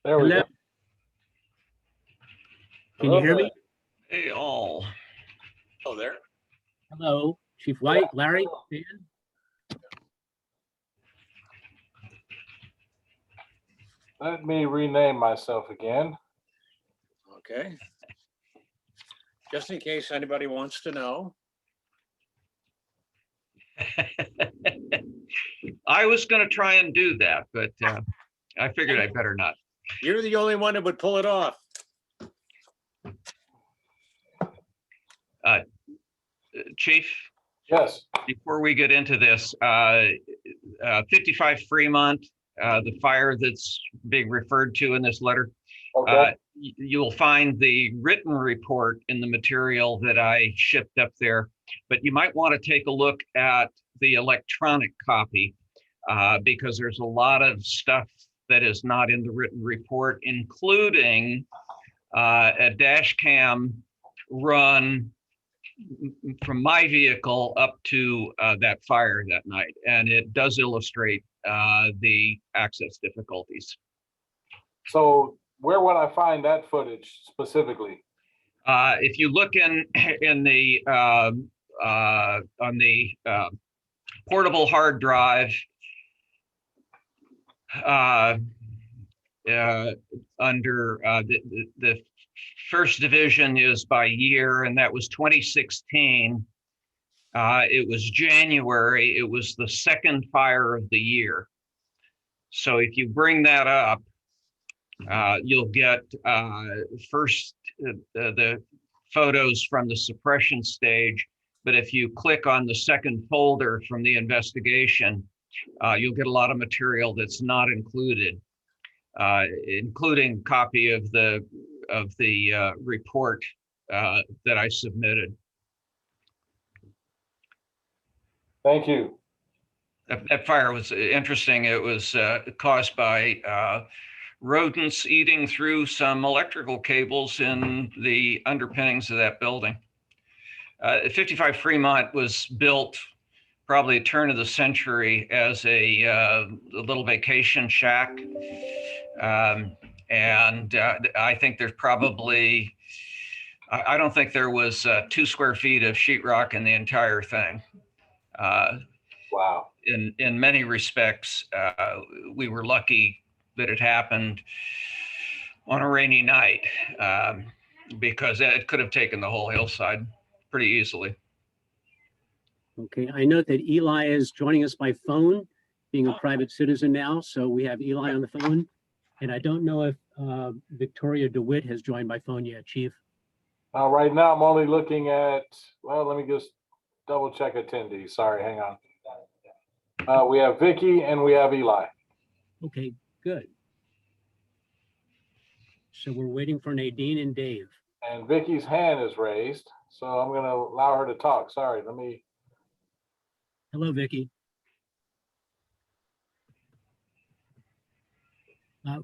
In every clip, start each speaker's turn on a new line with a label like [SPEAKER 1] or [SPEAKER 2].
[SPEAKER 1] There we
[SPEAKER 2] Hello.
[SPEAKER 1] go.
[SPEAKER 2] Can you hear me?
[SPEAKER 3] Hey, all.
[SPEAKER 1] Oh, there.
[SPEAKER 2] Hello, Chief White, Larry, Dan.
[SPEAKER 1] Let me rename myself again.
[SPEAKER 4] Okay. Just in case anybody wants to know.
[SPEAKER 3] I was going to try and do that, but I figured I better not.
[SPEAKER 4] You're the only one that would pull it off.
[SPEAKER 3] Chief,
[SPEAKER 1] Yes.
[SPEAKER 3] before we get into this, 55 Fremont, the fire that's being referred to in this letter,
[SPEAKER 1] Okay.
[SPEAKER 3] you'll find the written report in the material that I shipped up there, but you might want to take a look at the electronic copy because there's a lot of stuff that is not in the written report, including a dash cam run from my vehicle up to that fire that night. And it does illustrate the access difficulties.
[SPEAKER 1] So where would I find that footage specifically?
[SPEAKER 3] If you look in the on the portable hard drive under the first division is by year, and that was 2016. It was January. It was the second fire of the year. So if you bring that up, you'll get first the photos from the suppression stage. But if you click on the second folder from the investigation, you'll get a lot of material that's not included, including copy of the report that I submitted.
[SPEAKER 1] Thank you.
[SPEAKER 3] That fire was interesting. It was caused by rodents eating through some electrical cables in the underpinnings of that building. 55 Fremont was built probably turn of the century as a little vacation shack. And I think there's probably, I don't think there was 2 square feet of sheetrock in the entire thing.
[SPEAKER 1] Wow.
[SPEAKER 3] In many respects, we were lucky that it happened on a rainy night because it could have taken the whole hillside pretty easily.
[SPEAKER 2] Okay, I note that Eli is joining us by phone, being a private citizen now. So we have Eli on the phone. And I don't know if Victoria DeWitt has joined by phone yet, Chief.
[SPEAKER 1] Right now I'm only looking at, well, let me just double check attendees. Sorry, hang on. We have Vicky and we have Eli.
[SPEAKER 2] Okay, good. So we're waiting for Nadine and Dave.
[SPEAKER 1] And Vicky's hand is raised, so I'm going to allow her to talk. Sorry, let me.
[SPEAKER 2] Hello, Vicky.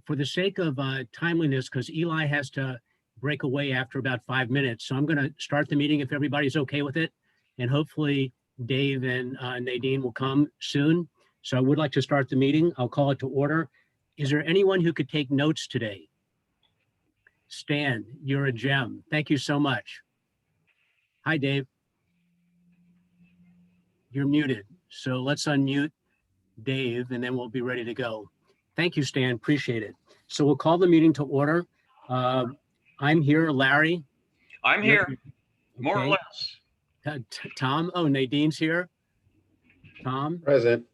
[SPEAKER 2] For the sake of timeliness, because Eli has to break away after about 5 minutes, so I'm going to start the meeting if everybody's okay with it. And hopefully Dave and Nadine will come soon. So I would like to start the meeting. I'll call it to order. Is there anyone who could take notes today? Stan, you're a gem. Thank you so much. Hi, Dave. You're muted. So let's unmute Dave and then we'll be ready to go. Thank you, Stan. Appreciate it. So we'll call the meeting to order. I'm here, Larry.
[SPEAKER 3] I'm here, more or less.
[SPEAKER 2] Tom, oh, Nadine's here. Tom,
[SPEAKER 5] Present.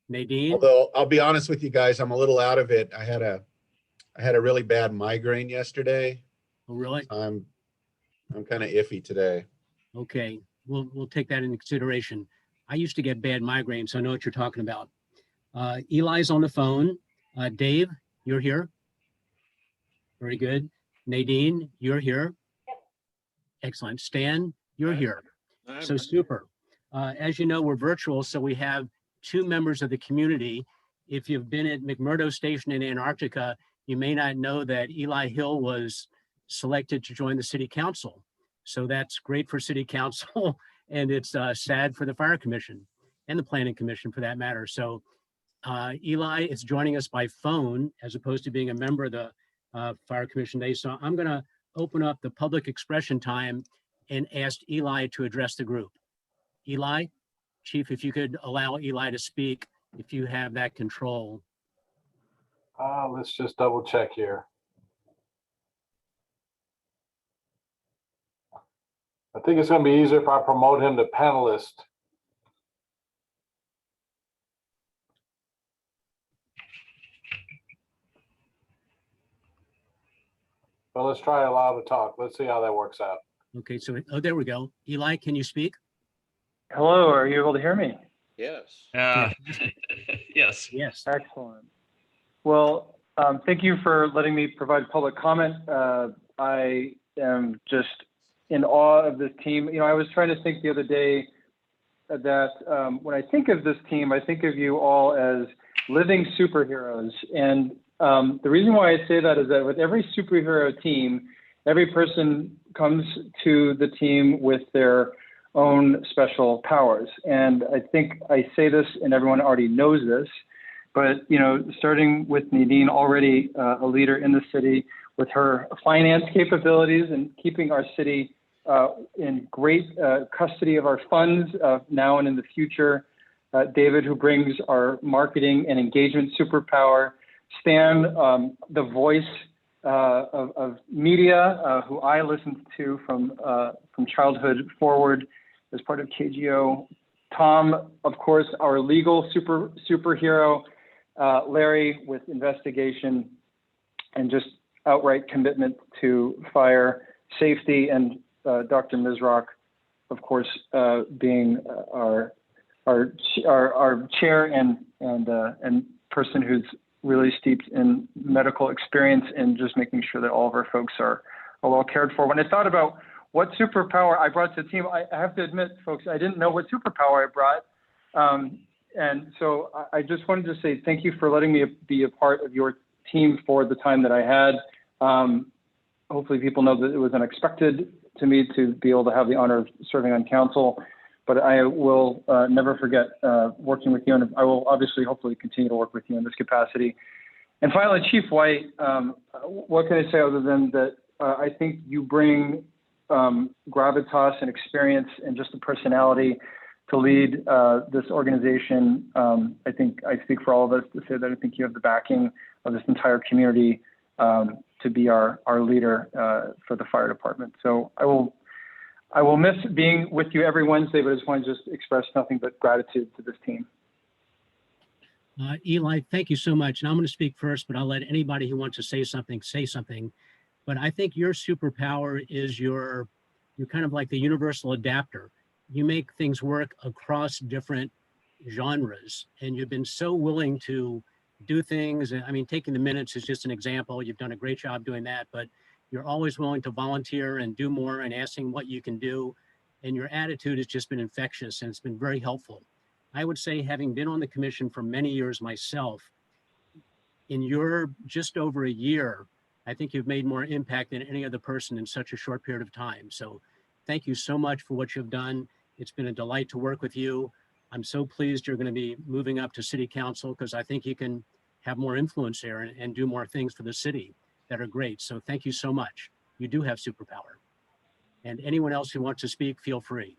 [SPEAKER 2] Nadine.
[SPEAKER 5] Although I'll be honest with you guys, I'm a little out of it. I had a really bad migraine yesterday.
[SPEAKER 2] Oh, really?
[SPEAKER 5] I'm kind of iffy today.
[SPEAKER 2] Okay, we'll take that into consideration. I used to get bad migraines, so I know what you're talking about. Eli's on the phone. Dave, you're here. Very good. Nadine, you're here. Excellent. Stan, you're here. So super. As you know, we're virtual, so we have 2 members of the community. If you've been at McMurdo Station in Antarctica, you may not know that Eli Hill was selected to join the city council. So that's great for city council, and it's sad for the fire commission and the planning commission for that matter. So Eli is joining us by phone as opposed to being a member of the Fire Commission today. So I'm going to open up the public expression time and ask Eli to address the group. Eli, Chief, if you could allow Eli to speak, if you have that control.
[SPEAKER 1] Let's just double check here. I think it's going to be easier if I promote him to panelist. Well, let's try allow to talk. Let's see how that works out.
[SPEAKER 2] Okay, so, oh, there we go. Eli, can you speak?
[SPEAKER 6] Hello, are you able to hear me?
[SPEAKER 4] Yes.
[SPEAKER 3] Yes.
[SPEAKER 2] Yes.
[SPEAKER 6] Excellent. Well, thank you for letting me provide public comment. I am just in awe of this team. You know, I was trying to think the other day that when I think of this team, I think of you all as living superheroes. And the reason why I say that is that with every superhero team, every person comes to the team with their own special powers. And I think I say this and everyone already knows this, but, you know, starting with Nadine, already a leader in the city with her finance capabilities and keeping our city in great custody of our funds now and in the future. David, who brings our marketing and engagement superpower. Stan, the voice of media, who I listened to from childhood forward as part of KGO. Tom, of course, our legal superhero. Larry with investigation and just outright commitment to fire safety, and Dr. Mizrock, of course, being our chair and person who's really steeped in medical experience and just making sure that all of our folks are well cared for. When I thought about what superpower I brought to the team, I have to admit, folks, I didn't know what superpower I brought. And so I just wanted to say thank you for letting me be a part of your team for the time that I had. Hopefully people know that it was unexpected to me to be able to have the honor of serving on council, but I will never forget working with you, and I will obviously hopefully continue to work with you in this capacity. And finally, Chief White, what can I say other than that I think you bring gravitas and experience and just a personality to lead this organization. I think I speak for all of us to say that I think you have the backing of this entire community to be our leader for the fire department. So I will miss being with you every Wednesday, but I just want to just express nothing but gratitude to this team.
[SPEAKER 2] Eli, thank you so much. And I'm going to speak first, but I'll let anybody who wants to say something, say something. But I think your superpower is you're kind of like the universal adapter. You make things work across different genres, and you've been so willing to do things. I mean, taking the minutes is just an example. You've done a great job doing that, but you're always willing to volunteer and do more and asking what you can do. And your attitude has just been infectious, and it's been very helpful. I would say, having been on the commission for many years myself, in your just over a year, I think you've made more impact than any other person in such a short period of time. So thank you so much for what you've done. It's been a delight to work with you. I'm so pleased you're going to be moving up to city council, because I think you can have more influence there and do more things for the city that are great. So thank you so much. You do have superpower. And anyone else who wants to speak, feel free.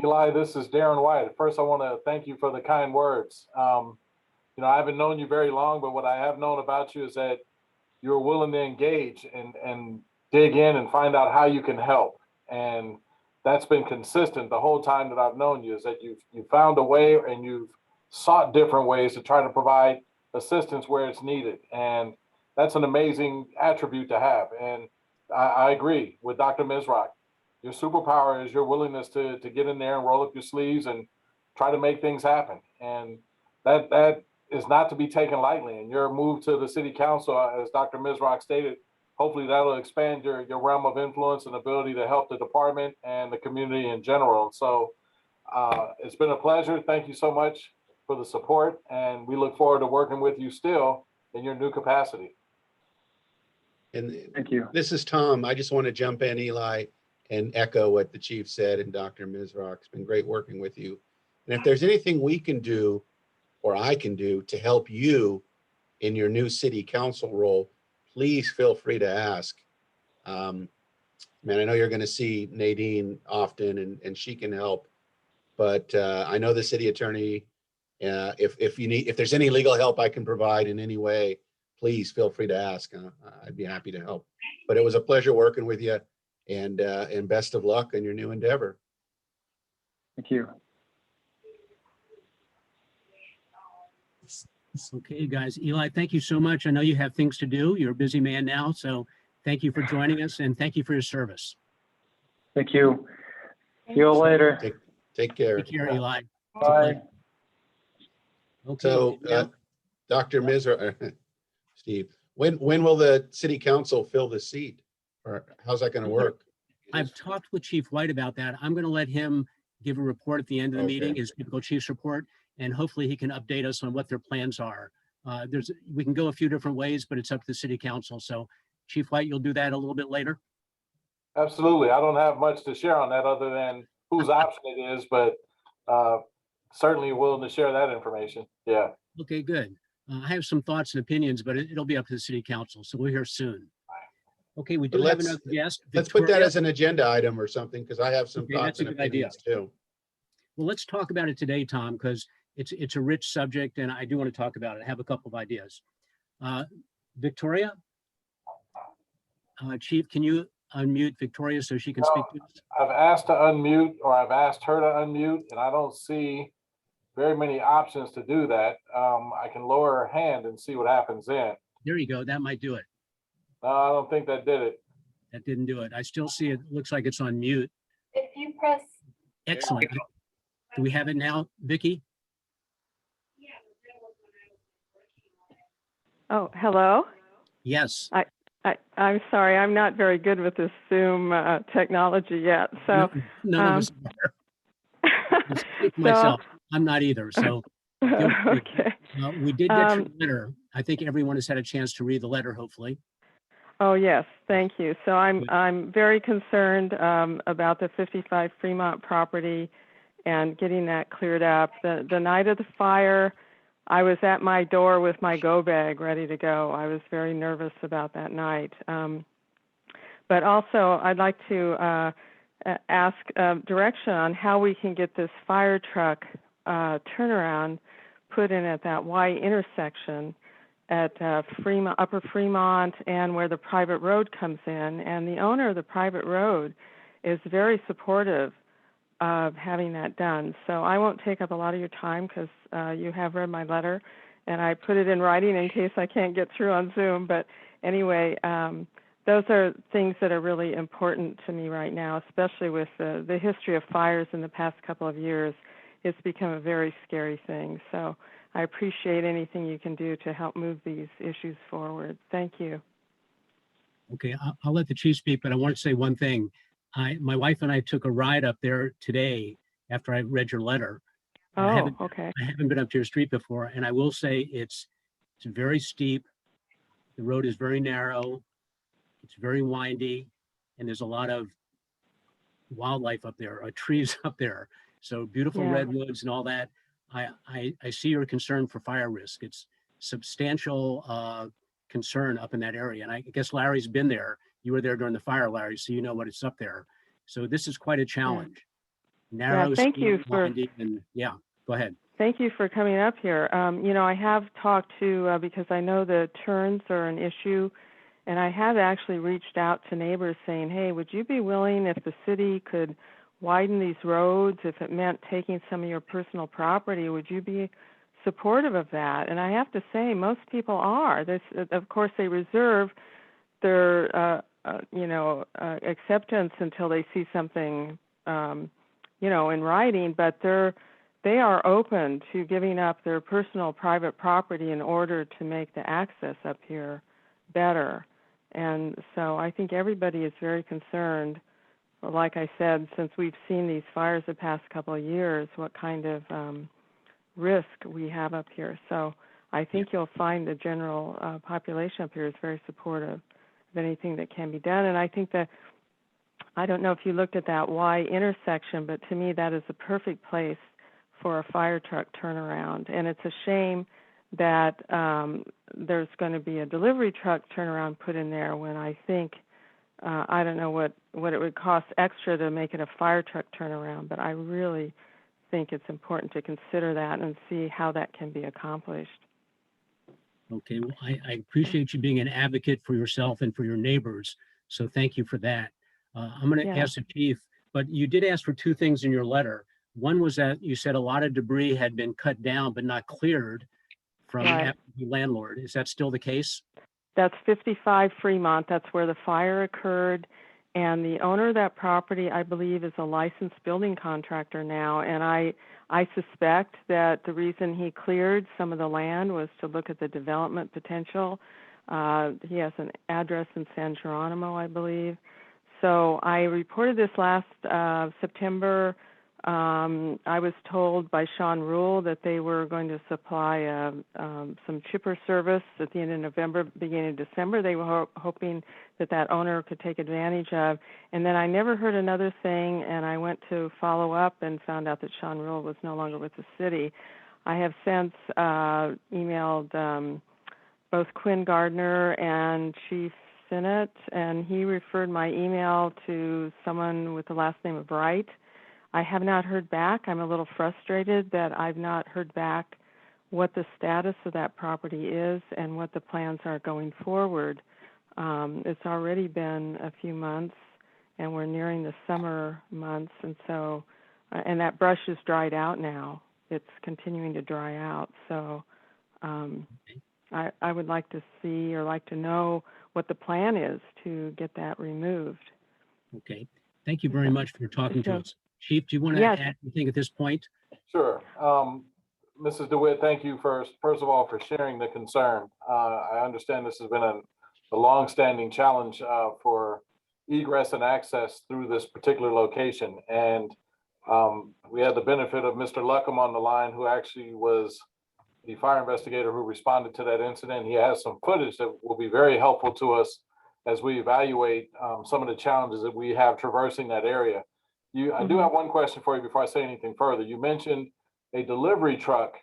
[SPEAKER 1] Eli, this is Darren White. First, I want to thank you for the kind words. You know, I haven't known you very long, but what I have known about you is that you're willing to engage and dig in and find out how you can help. And that's been consistent the whole time that I've known you, is that you've found a way and you've sought different ways to try to provide assistance where it's needed. And that's an amazing attribute to have. And I agree with Dr. Mizrock. Your superpower is your willingness to get in there and roll up your sleeves and try to make things happen. And that is not to be taken lightly. And your move to the city council, as Dr. Mizrock stated, hopefully that'll expand your realm of influence and ability to help the department and the community in general. So it's been a pleasure. Thank you so much for the support. And we look forward to working with you still in your new capacity.
[SPEAKER 5] And
[SPEAKER 6] Thank you.
[SPEAKER 5] this is Tom. I just want to jump in, Eli, and echo what the chief said and Dr. Mizrock. It's been great working with you. And if there's anything we can do or I can do to help you in your new city council role, please feel free to ask. Man, I know you're going to see Nadine often, and she can help. But I know the city attorney. If there's any legal help I can provide in any way, please feel free to ask. I'd be happy to help. But it was a pleasure working with you, and best of luck in your new endeavor.
[SPEAKER 6] Thank you.
[SPEAKER 2] Okay, guys. Eli, thank you so much. I know you have things to do. You're a busy man now, so thank you for joining us, and thank you for your service.
[SPEAKER 6] Thank you. See you later.
[SPEAKER 5] Take care.
[SPEAKER 2] Take care, Eli.
[SPEAKER 6] Bye.
[SPEAKER 2] Okay.
[SPEAKER 5] So, Dr. Mizra, Steve, when will the city council fill the seat, or how's that going to work?
[SPEAKER 2] I've talked with Chief White about that. I'm going to let him give a report at the end of the
[SPEAKER 5] Okay.
[SPEAKER 2] meeting, his typical chief's report, and hopefully he can update us on what their plans are. We can go a few different ways, but it's up to the city council. So Chief White, you'll do that a little bit later.
[SPEAKER 1] Absolutely. I don't have much to share on that other than whose option it is, but certainly willing to share that information. Yeah.
[SPEAKER 2] Okay, good. I have some thoughts and opinions, but it'll be up to the city council. So we'll hear soon. Okay, we do have another guest.
[SPEAKER 5] Let's put that
[SPEAKER 2] Victoria.
[SPEAKER 5] as an agenda item or something, because I have some
[SPEAKER 2] Okay,
[SPEAKER 5] thoughts
[SPEAKER 2] that's a
[SPEAKER 5] and
[SPEAKER 2] good idea.
[SPEAKER 5] opinions too.
[SPEAKER 2] Well, let's talk about it today, Tom, because it's a rich subject and I do want to talk about it. I have a couple of ideas. Victoria, Chief, can you unmute Victoria so she can speak to us?
[SPEAKER 1] I've asked to unmute, or I've asked her to unmute, and I don't see very many options to do that. I can lower her hand and see what happens then.
[SPEAKER 2] There you go. That might do it.
[SPEAKER 1] No, I don't think that did it.
[SPEAKER 2] That didn't do it. I still see it. Looks like it's on mute.
[SPEAKER 7] If you press,
[SPEAKER 2] Excellent. Do we have it now, Vicky?
[SPEAKER 7] oh, hello.
[SPEAKER 2] Yes.
[SPEAKER 7] I'm sorry, I'm not very good with this Zoom technology yet. So,
[SPEAKER 2] None of us are. I speak for myself. I'm not either. So feel free.
[SPEAKER 7] okay.
[SPEAKER 2] We did get your letter. I think everyone has had a chance to read the letter, hopefully.
[SPEAKER 7] Oh yes, thank you. So I'm very concerned about the 55 Fremont property and getting that cleared up. The night of the fire, I was at my door with my go bag ready to go. I was very nervous about that night. But also, I'd like to ask direction on how we can get this fire truck turnaround put in at that Y intersection at Fremont, Upper Fremont, and where the private road comes in. And the owner of the private road is very supportive of having that done. So I won't take up a lot of your time because you have read my letter, and I put it in writing in case I can't get through on Zoom. But anyway, those are things that are really important to me right now, especially with the history of fires in the past couple of years. It's become a very scary thing. So I appreciate anything you can do to help move these issues forward. Thank you.
[SPEAKER 2] Okay, I'll let the chief speak, but I want to say one thing. My wife and I took a ride up there today after I read your letter.
[SPEAKER 7] Oh, okay.
[SPEAKER 2] I haven't been up to your street before, and I will say it's very steep. The road is very narrow. It's very windy, and there's a lot of wildlife up there, trees up there. So beautiful
[SPEAKER 7] Yeah.
[SPEAKER 2] redwoods and all that. I see your concern for fire risk. It's substantial concern up in that area. And I guess Larry's been there. You were there during the fire, Larry, so you know what it's up there. So this is quite a challenge. Narrow,
[SPEAKER 7] thank you
[SPEAKER 2] steep,
[SPEAKER 7] for-
[SPEAKER 2] windy, and yeah, go ahead.
[SPEAKER 7] Thank you for coming up here. I have talked to, because I know the turns are an issue, and I have actually reached out to neighbors saying, hey, would you be willing if the city could widen these roads, if it meant taking some of your personal property, would you be supportive of that? And I have to say, most people are. Of course, they reserve their, acceptance until they see something, in writing, but they are open to giving up their personal private property in order to make the access up here better. And so I think everybody is very concerned, like I said, since we've seen these fires the past couple of years, what kind of risk we have up here. So I think you'll find the general population up here is very supportive of anything that can be done. And I think that, I don't know if you looked at that Y intersection, but to me that is the perfect place for a fire truck turnaround. And it's a shame that there's going to be a delivery truck turnaround put in there when I think, I don't know what it would cost extra to make it a fire truck turnaround, but I really think it's important to consider that and see how that can be accomplished.
[SPEAKER 2] Okay, well, I appreciate you being an advocate for yourself and for your neighbors. So thank you for that. I'm going to
[SPEAKER 7] Yeah.
[SPEAKER 2] ask the chief, but you did ask for two things in your letter. One was that you said a lot of debris had been cut down but not cleared from
[SPEAKER 7] Right.
[SPEAKER 2] the landlord. Is that still the case?
[SPEAKER 7] That's 55 Fremont. That's where the fire occurred. And the owner of that property, I believe, is a licensed building contractor now. And I suspect that the reason he cleared some of the land was to look at the development potential. He has an address in San Geronimo, I believe. So I reported this last September. I was told by Sean Rule that they were going to supply some chipper service at the end of November, beginning of December. They were hoping that owner could take advantage of. And then I never heard another thing, and I went to follow up and found out that Sean Rule was no longer with the city. I have since emailed both Quinn Gardner and Chief Sinnott, and he referred my email to someone with the last name of Wright. I have not heard back. I'm a little frustrated that I've not heard back what the status of that property is and what the plans are going forward. It's already been a few months, and we're nearing the summer months, and so, and that brush is dried out now. It's continuing to dry out, so I would like to see or like to know what the plan is to get that removed.
[SPEAKER 2] Okay. Thank you very much for talking to us. Chief, do you want to
[SPEAKER 7] Yes.
[SPEAKER 2] add anything at this point?
[SPEAKER 1] Sure. Mrs. DeWitt, thank you first of all, for sharing the concern. I understand this has been a longstanding challenge for egress and access through this particular location. And we had the benefit of Mr. Luckham on the line, who actually was the fire investigator who responded to that incident. He has some footage that will be very helpful to us as we evaluate some of the challenges that we have traversing that area. I do have one question for you before I say anything further. You mentioned a delivery truck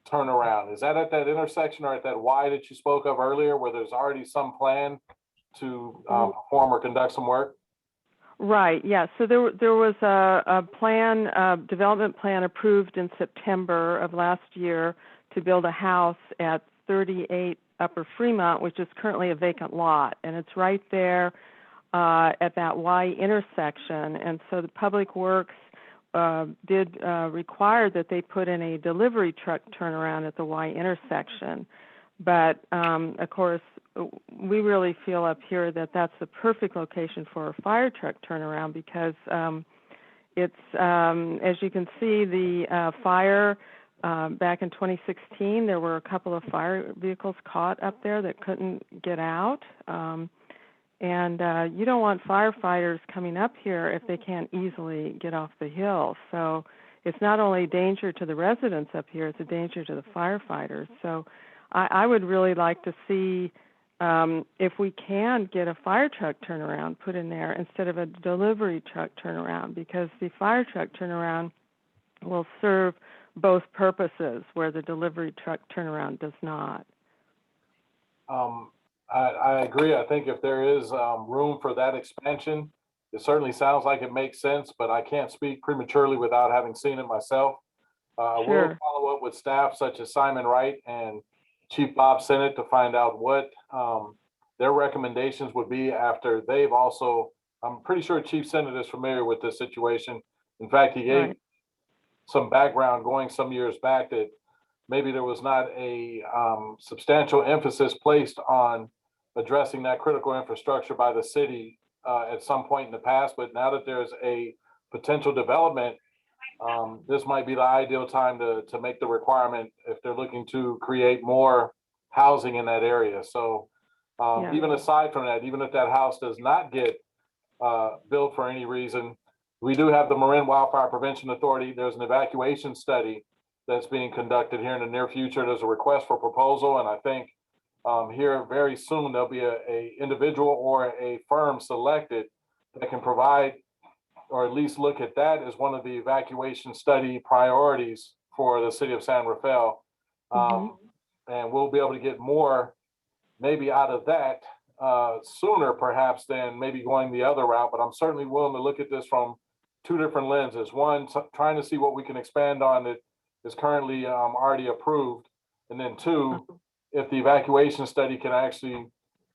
[SPEAKER 1] turnaround. Is that at that intersection or at that Y that you spoke of earlier, where there's already some plan to perform or conduct some work?
[SPEAKER 7] Right, yeah. So there was a plan, development plan approved in September of last year to build a house at 38 Upper Fremont, which is currently a vacant lot. And it's right there at that Y intersection. And so the Public Works did require that they put in a delivery truck turnaround at the Y intersection. But of course, we really feel up here that that's the perfect location for a fire truck turnaround because it's, as you can see, the fire back in 2016, there were a couple of fire vehicles caught up there that couldn't get out. And you don't want firefighters coming up here if they can't easily get off the hill. So it's not only a danger to the residents up here, it's a danger to the firefighters. So I would really like to see if we can get a fire truck turnaround put in there instead of a delivery truck turnaround, because the fire truck turnaround will serve both purposes where the delivery truck turnaround does not.
[SPEAKER 1] I agree. I think if there is room for that expansion, it certainly sounds like it makes sense, but I can't speak prematurely without having seen it myself. I will
[SPEAKER 7] Sure.
[SPEAKER 1] follow up with staff such as Simon Wright and Chief Bob Sinnott to find out what their recommendations would be after they've also, I'm pretty sure Chief Sinnott is familiar with this situation. In fact, he gave
[SPEAKER 7] Right.
[SPEAKER 1] some background going some years back that maybe there was not a substantial emphasis placed on addressing that critical infrastructure by the city at some point in the past. But now that there's a potential development, this might be the ideal time to make the requirement if they're looking to create more housing in that area. So
[SPEAKER 7] Yeah.
[SPEAKER 1] even aside from that, even if that house does not get built for any reason, we do have the Marin Wildfire Prevention Authority. There's an evacuation study that's being conducted here in the near future. There's a request for proposal, and I think here very soon there'll be a individual or a firm selected that can provide or at least look at that as one of the evacuation study priorities for the city of San Rafael. And we'll be able to get more maybe out of that sooner perhaps than maybe going the other route, but I'm certainly willing to look at this from two different lenses. One, trying to see what we can expand on that is currently already approved. And then two, if the evacuation study can actually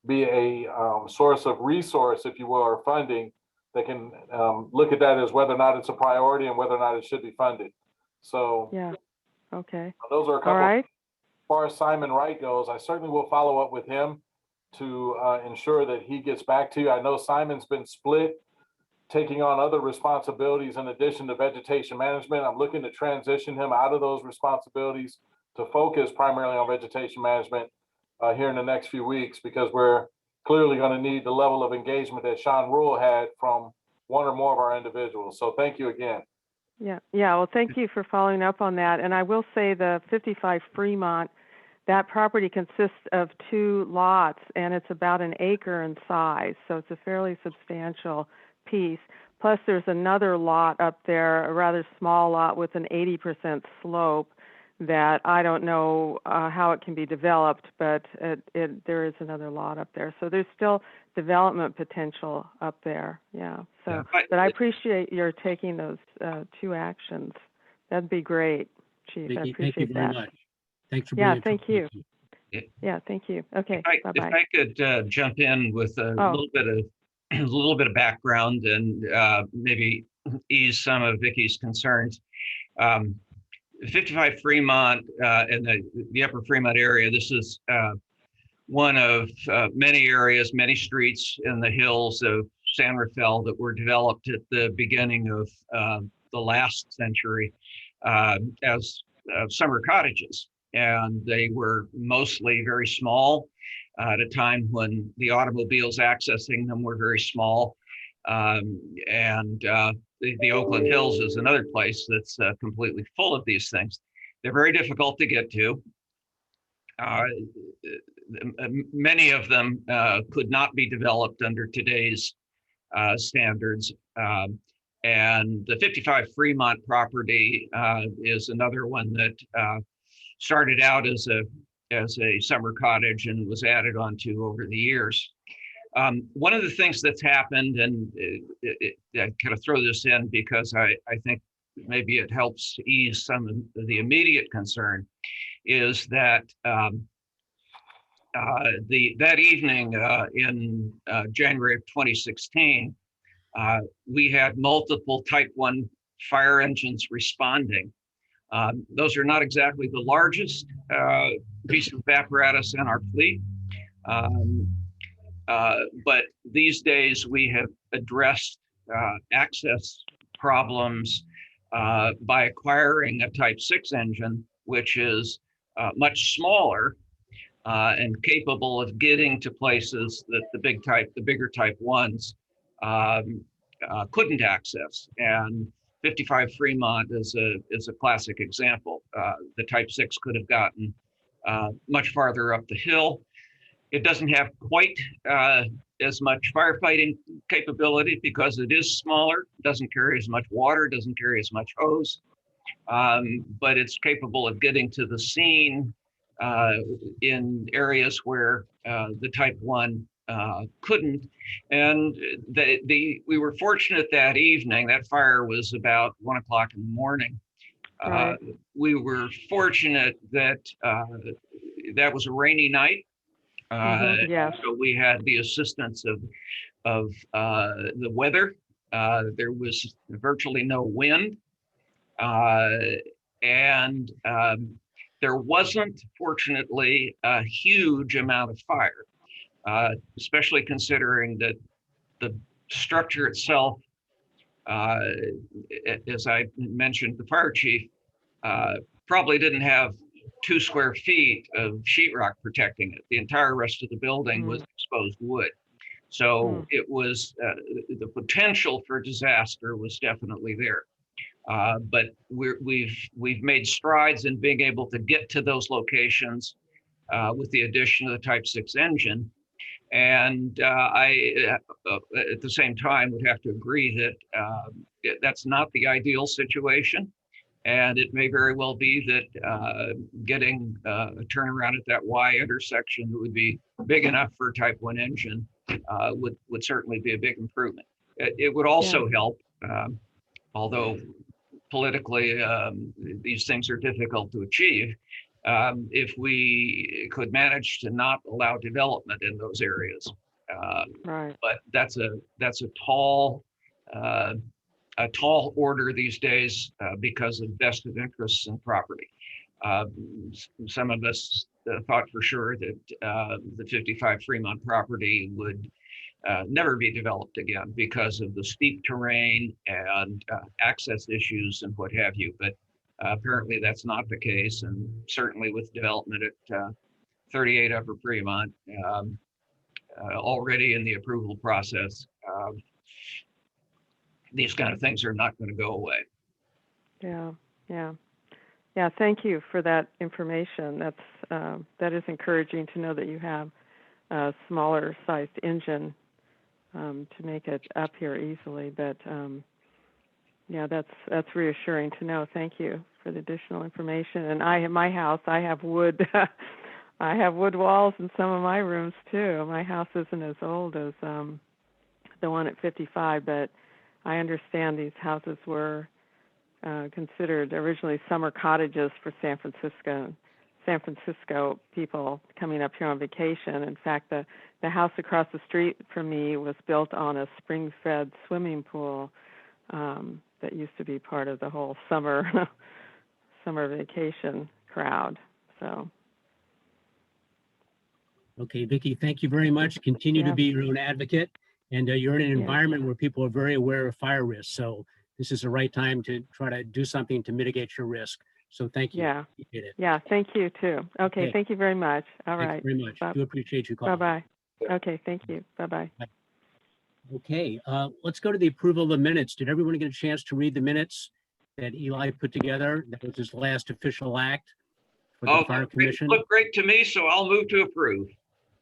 [SPEAKER 1] be a source of resource, if you will, or funding that can look at that as whether or not it's a priority and whether or not it should be funded. So
[SPEAKER 7] Yeah. Okay.
[SPEAKER 1] those are a couple.
[SPEAKER 7] All right.
[SPEAKER 1] As far as Simon Wright goes, I certainly will follow up with him to ensure that he gets back to you. I know Simon's been split, taking on other responsibilities in addition to vegetation management. I'm looking to transition him out of those responsibilities to focus primarily on vegetation management here in the next few weeks, because we're clearly going to need the level of engagement that Sean Rule had from one or more of our individuals. So thank you again.
[SPEAKER 7] Yeah. Well, thank you for following up on that. And I will say the 55 Fremont, that property consists of 2 lots, and it's about an acre in size. So it's a fairly substantial piece. Plus, there's another lot up there, a rather small lot with an 80% slope that I don't know how it can be developed, but there is another lot up there. So there's still development potential up there. Yeah. So, but I appreciate your taking those 2 actions. That'd be great, Chief. I appreciate
[SPEAKER 2] Thank you very
[SPEAKER 7] that.
[SPEAKER 2] much. Thanks for bringing it
[SPEAKER 7] thank you.
[SPEAKER 3] Yeah.
[SPEAKER 7] Yeah, thank you. Okay,
[SPEAKER 3] If
[SPEAKER 7] bye-bye.
[SPEAKER 3] I could jump in with a little bit of background and maybe ease some of Vicky's concerns. 55 Fremont and the Upper Fremont area. This is one of many areas, many streets in the hills of San Rafael that were developed at the beginning of the last century as summer cottages. And they were mostly very small at a time when the automobiles accessing them were very small. The Oakland Hills is another place that's completely full of these things. They're very difficult to get to. Many of them could not be developed under today's standards. And the 55 Fremont property is another one that started out as a summer cottage and was added onto over the years. One of the things that's happened, and I kind of throw this in because I think maybe it helps ease some of the immediate concern, is that that evening in January of 2016, we had multiple Type 1 fire engines responding. Those are not exactly the largest piece of apparatus in our fleet. But these days we have addressed access problems by acquiring a Type 6 engine, which is much smaller and capable of getting to places that the bigger Type 1s couldn't access. And 55 Fremont is a classic example. The Type 6 could have gotten much farther up the hill. It doesn't have quite as much firefighting capability because it is smaller, doesn't carry as much water, doesn't carry as much hose, but it's capable of getting to the scene in areas where the Type 1 couldn't. And we were fortunate that evening. That fire was about 1 o'clock in the morning.
[SPEAKER 7] Right.
[SPEAKER 3] We were fortunate that that was a rainy night.
[SPEAKER 7] Yes.
[SPEAKER 3] So we had the assistance of the weather. There was virtually no wind, and there wasn't, fortunately, a huge amount of fire, especially considering that the structure itself, as I mentioned, the fire chief probably didn't have 2 square feet of sheetrock protecting it. The entire rest of the building was exposed wood. So it was, the potential for disaster was definitely there. But we've made strides in being able to get to those locations with the addition of the Type 6 engine. And I, at the same time, would have to agree that that's not the ideal situation. And it may very well be that getting a turnaround at that Y intersection that would be big enough for a Type 1 engine would certainly be a big improvement. It would also help, although politically these things are difficult to achieve, if we could manage to not allow development in those areas.
[SPEAKER 7] Right.
[SPEAKER 3] But that's a tall order these days because of vested interests in property. Some of us thought for sure that the 55 Fremont property would never be developed again because of the steep terrain and access issues and what have you. But apparently that's not the case. And certainly with development at 38 Upper Fremont already in the approval process, these kind of things are not going to go away.
[SPEAKER 7] Yeah. Thank you for that information. That is encouraging to know that you have a smaller sized engine to make it up here easily. But yeah, that's reassuring to know. Thank you for the additional information. And my house, I have wood. I have wood walls in some of my rooms too. My house isn't as old as the one at 55, but I understand these houses were considered originally summer cottages for San Francisco people coming up here on vacation. In fact, the house across the street from me was built on a spring-fed swimming pool that used to be part of the whole summer vacation crowd. So.
[SPEAKER 2] Okay, Vicki, thank you very much. Continue to be your own advocate. And you're in an environment where people are very aware of fire risks. So this is the right time to try to do something to mitigate your risk. So thank you.
[SPEAKER 7] Yeah. Yeah, thank you too. Okay, thank you very much. All right.
[SPEAKER 2] Thank you very much.
[SPEAKER 7] Bye.
[SPEAKER 2] Do appreciate you calling.
[SPEAKER 7] Bye-bye. Okay, thank you. Bye-bye.
[SPEAKER 2] Okay, let's go to the approval of the minutes. Did everyone get a chance to read the minutes that Eli put together? That was his last official act for the Fire Commission.
[SPEAKER 3] Look great to me, so I'll move to approve.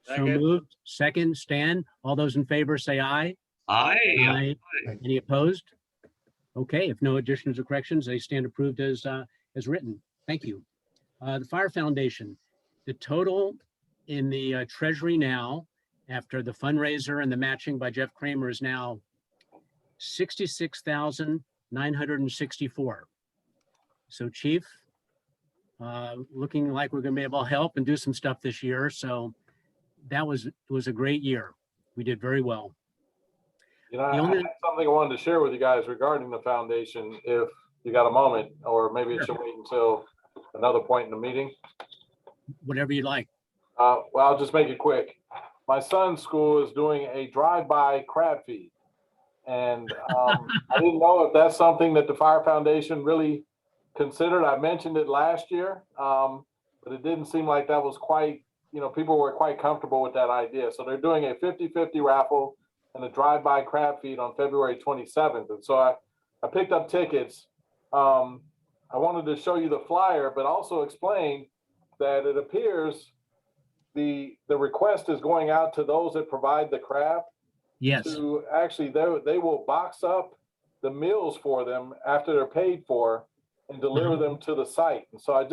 [SPEAKER 2] So moved. Second, Stan. All those in favor say aye.
[SPEAKER 3] Aye.
[SPEAKER 2] Aye. Any opposed? Okay, if no additions or corrections, they stand approved as written. Thank you. The Fire Foundation, the total in the treasury now, after the fundraiser and the matching by Jeff Kramer, is now $66,964. So Chief, looking like we're gonna be able to help and do some stuff this year. So that was a great year. We did very well.
[SPEAKER 1] You know, I had something I wanted to share with you guys regarding the foundation, if you got a moment, or maybe it should wait until another point in the meeting.
[SPEAKER 2] Whatever you like.
[SPEAKER 1] Well, I'll just make it quick. My son's school is doing a drive-by crab feed. And I didn't know if that's something that the Fire Foundation really considered. I mentioned it last year, but it didn't seem like that was quite, people were quite comfortable with that idea. So they're doing a 50-50 raffle and a drive-by crab feed on February 27th. And so I picked up tickets. I wanted to show you the flyer, but also explain that it appears the request is going out to those that provide the crab.
[SPEAKER 2] Yes.
[SPEAKER 1] To actually, they will box up the meals for them after they're paid for and deliver them to the site. And so I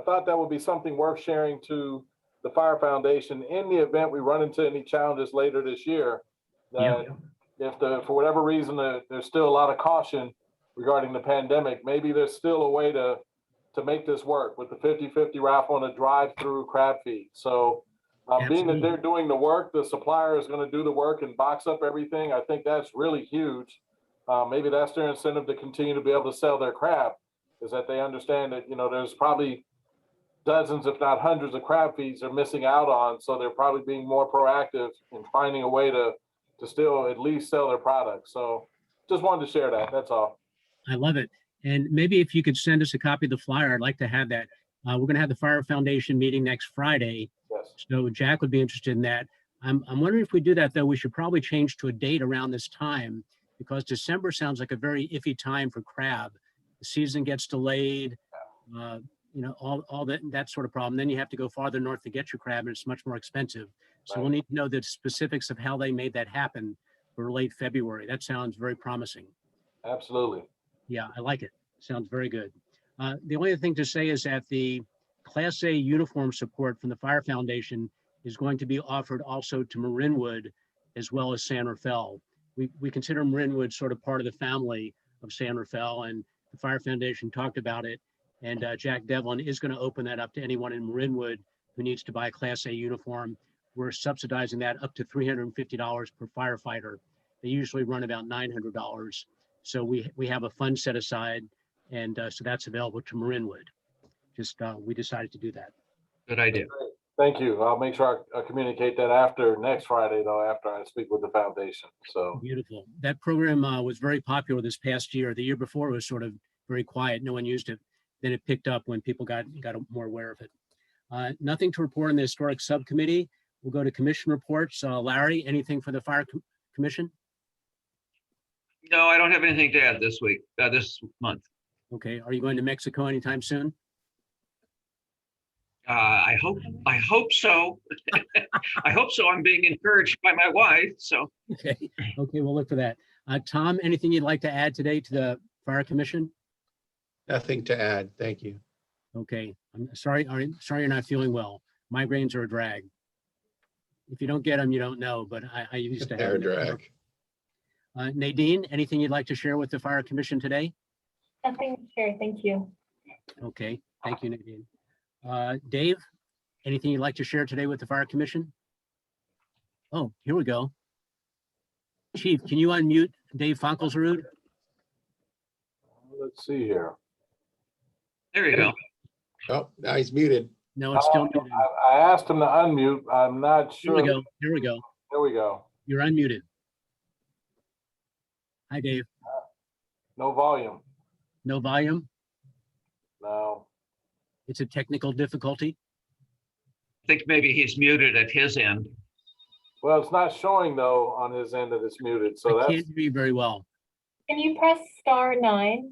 [SPEAKER 1] thought that would be something worth sharing to the Fire Foundation in the event we run into any challenges later this year. That if for whatever reason there's still a lot of caution regarding the pandemic, maybe there's still a way to make this work with the 50-50 raffle and a drive-through crab feed. So being that they're doing the work, the supplier is going to do the work and box up everything. I think that's really huge. Maybe that's their incentive to continue to be able to sell their crab, is that they understand that, there's probably dozens, if not hundreds of crab feeds they're missing out on. So they're probably being more proactive in finding a way to still at least sell their product. So just wanted to share that. That's all.
[SPEAKER 2] I love it. And maybe if you could send us a copy of the flyer, I'd like to have that. We're going to have the Fire Foundation meeting next Friday.
[SPEAKER 1] Yes.
[SPEAKER 2] So Jack would be interested in that. I'm wondering if we do that, though, we should probably change to a date around this time, because December sounds like a very iffy time for crab. The season gets delayed, all that sort of problem. Then you have to go farther north to get your crab, and it's much more expensive. So we'll need to know the specifics of how they made that happen for late February. That sounds very promising.
[SPEAKER 1] Absolutely.
[SPEAKER 2] Yeah, I like it. Sounds very good. The only other thing to say is that the Class A uniform support from the Fire Foundation is going to be offered also to Marinwood as well as San Rafael. We consider Marinwood sort of part of the family of San Rafael, and the Fire Foundation talked about it. And Jack Devlin is going to open that up to anyone in Marinwood who needs to buy a Class A uniform. We're subsidizing that up to $350 per firefighter. They usually run about $900. So we have a fund set aside, and so that's available to Marinwood. Just we decided to do that.
[SPEAKER 3] Good idea.
[SPEAKER 1] Thank you. I'll make sure I communicate that after next Friday, though, after I speak with the foundation. So
[SPEAKER 2] Beautiful. That program was very popular this past year. The year before it was sort of very quiet. No one used it. Then it picked up when people got more aware of it. Nothing to report on the historic subcommittee. We'll go to commission reports. Larry, anything for the fire commission?
[SPEAKER 3] No, I don't have anything to add this week, this month.
[SPEAKER 2] Okay. Are you going to Mexico anytime soon?
[SPEAKER 3] I hope so. I hope so. I'm being encouraged by my wife, so.
[SPEAKER 2] Okay. Okay, we'll look for that. Tom, anything you'd like to add today to the fire commission?
[SPEAKER 5] Nothing to add. Thank you.
[SPEAKER 2] Okay. I'm sorry. Sorry you're not feeling well. Migraines are a drag. If you don't get them, you don't know, but I used to have
[SPEAKER 5] Air
[SPEAKER 2] them.
[SPEAKER 5] drag.
[SPEAKER 2] Nadine, anything you'd like to share with the fire commission today?
[SPEAKER 8] Nothing to share, thank you.
[SPEAKER 2] Okay, thank you, Nadine. Dave, anything you'd like to share today with the fire commission? Oh, here we go. Chief, can you unmute Dave Fonkelsrud?
[SPEAKER 1] let's see here.
[SPEAKER 3] There you go.
[SPEAKER 5] Oh, now he's muted.
[SPEAKER 2] No, it's still muted.
[SPEAKER 1] I asked him to unmute. I'm not
[SPEAKER 2] Here
[SPEAKER 1] sure.
[SPEAKER 2] we go. Here we go.
[SPEAKER 1] There we go.
[SPEAKER 2] You're unmuted. Hi, Dave.
[SPEAKER 1] No volume.
[SPEAKER 2] No volume?
[SPEAKER 1] No.
[SPEAKER 2] It's a technical difficulty?
[SPEAKER 3] I think maybe he's muted at his end.
[SPEAKER 1] Well, it's not showing though on his end that it's muted. So
[SPEAKER 2] I
[SPEAKER 1] that's
[SPEAKER 2] can't hear you very well.
[SPEAKER 8] Can you press *9?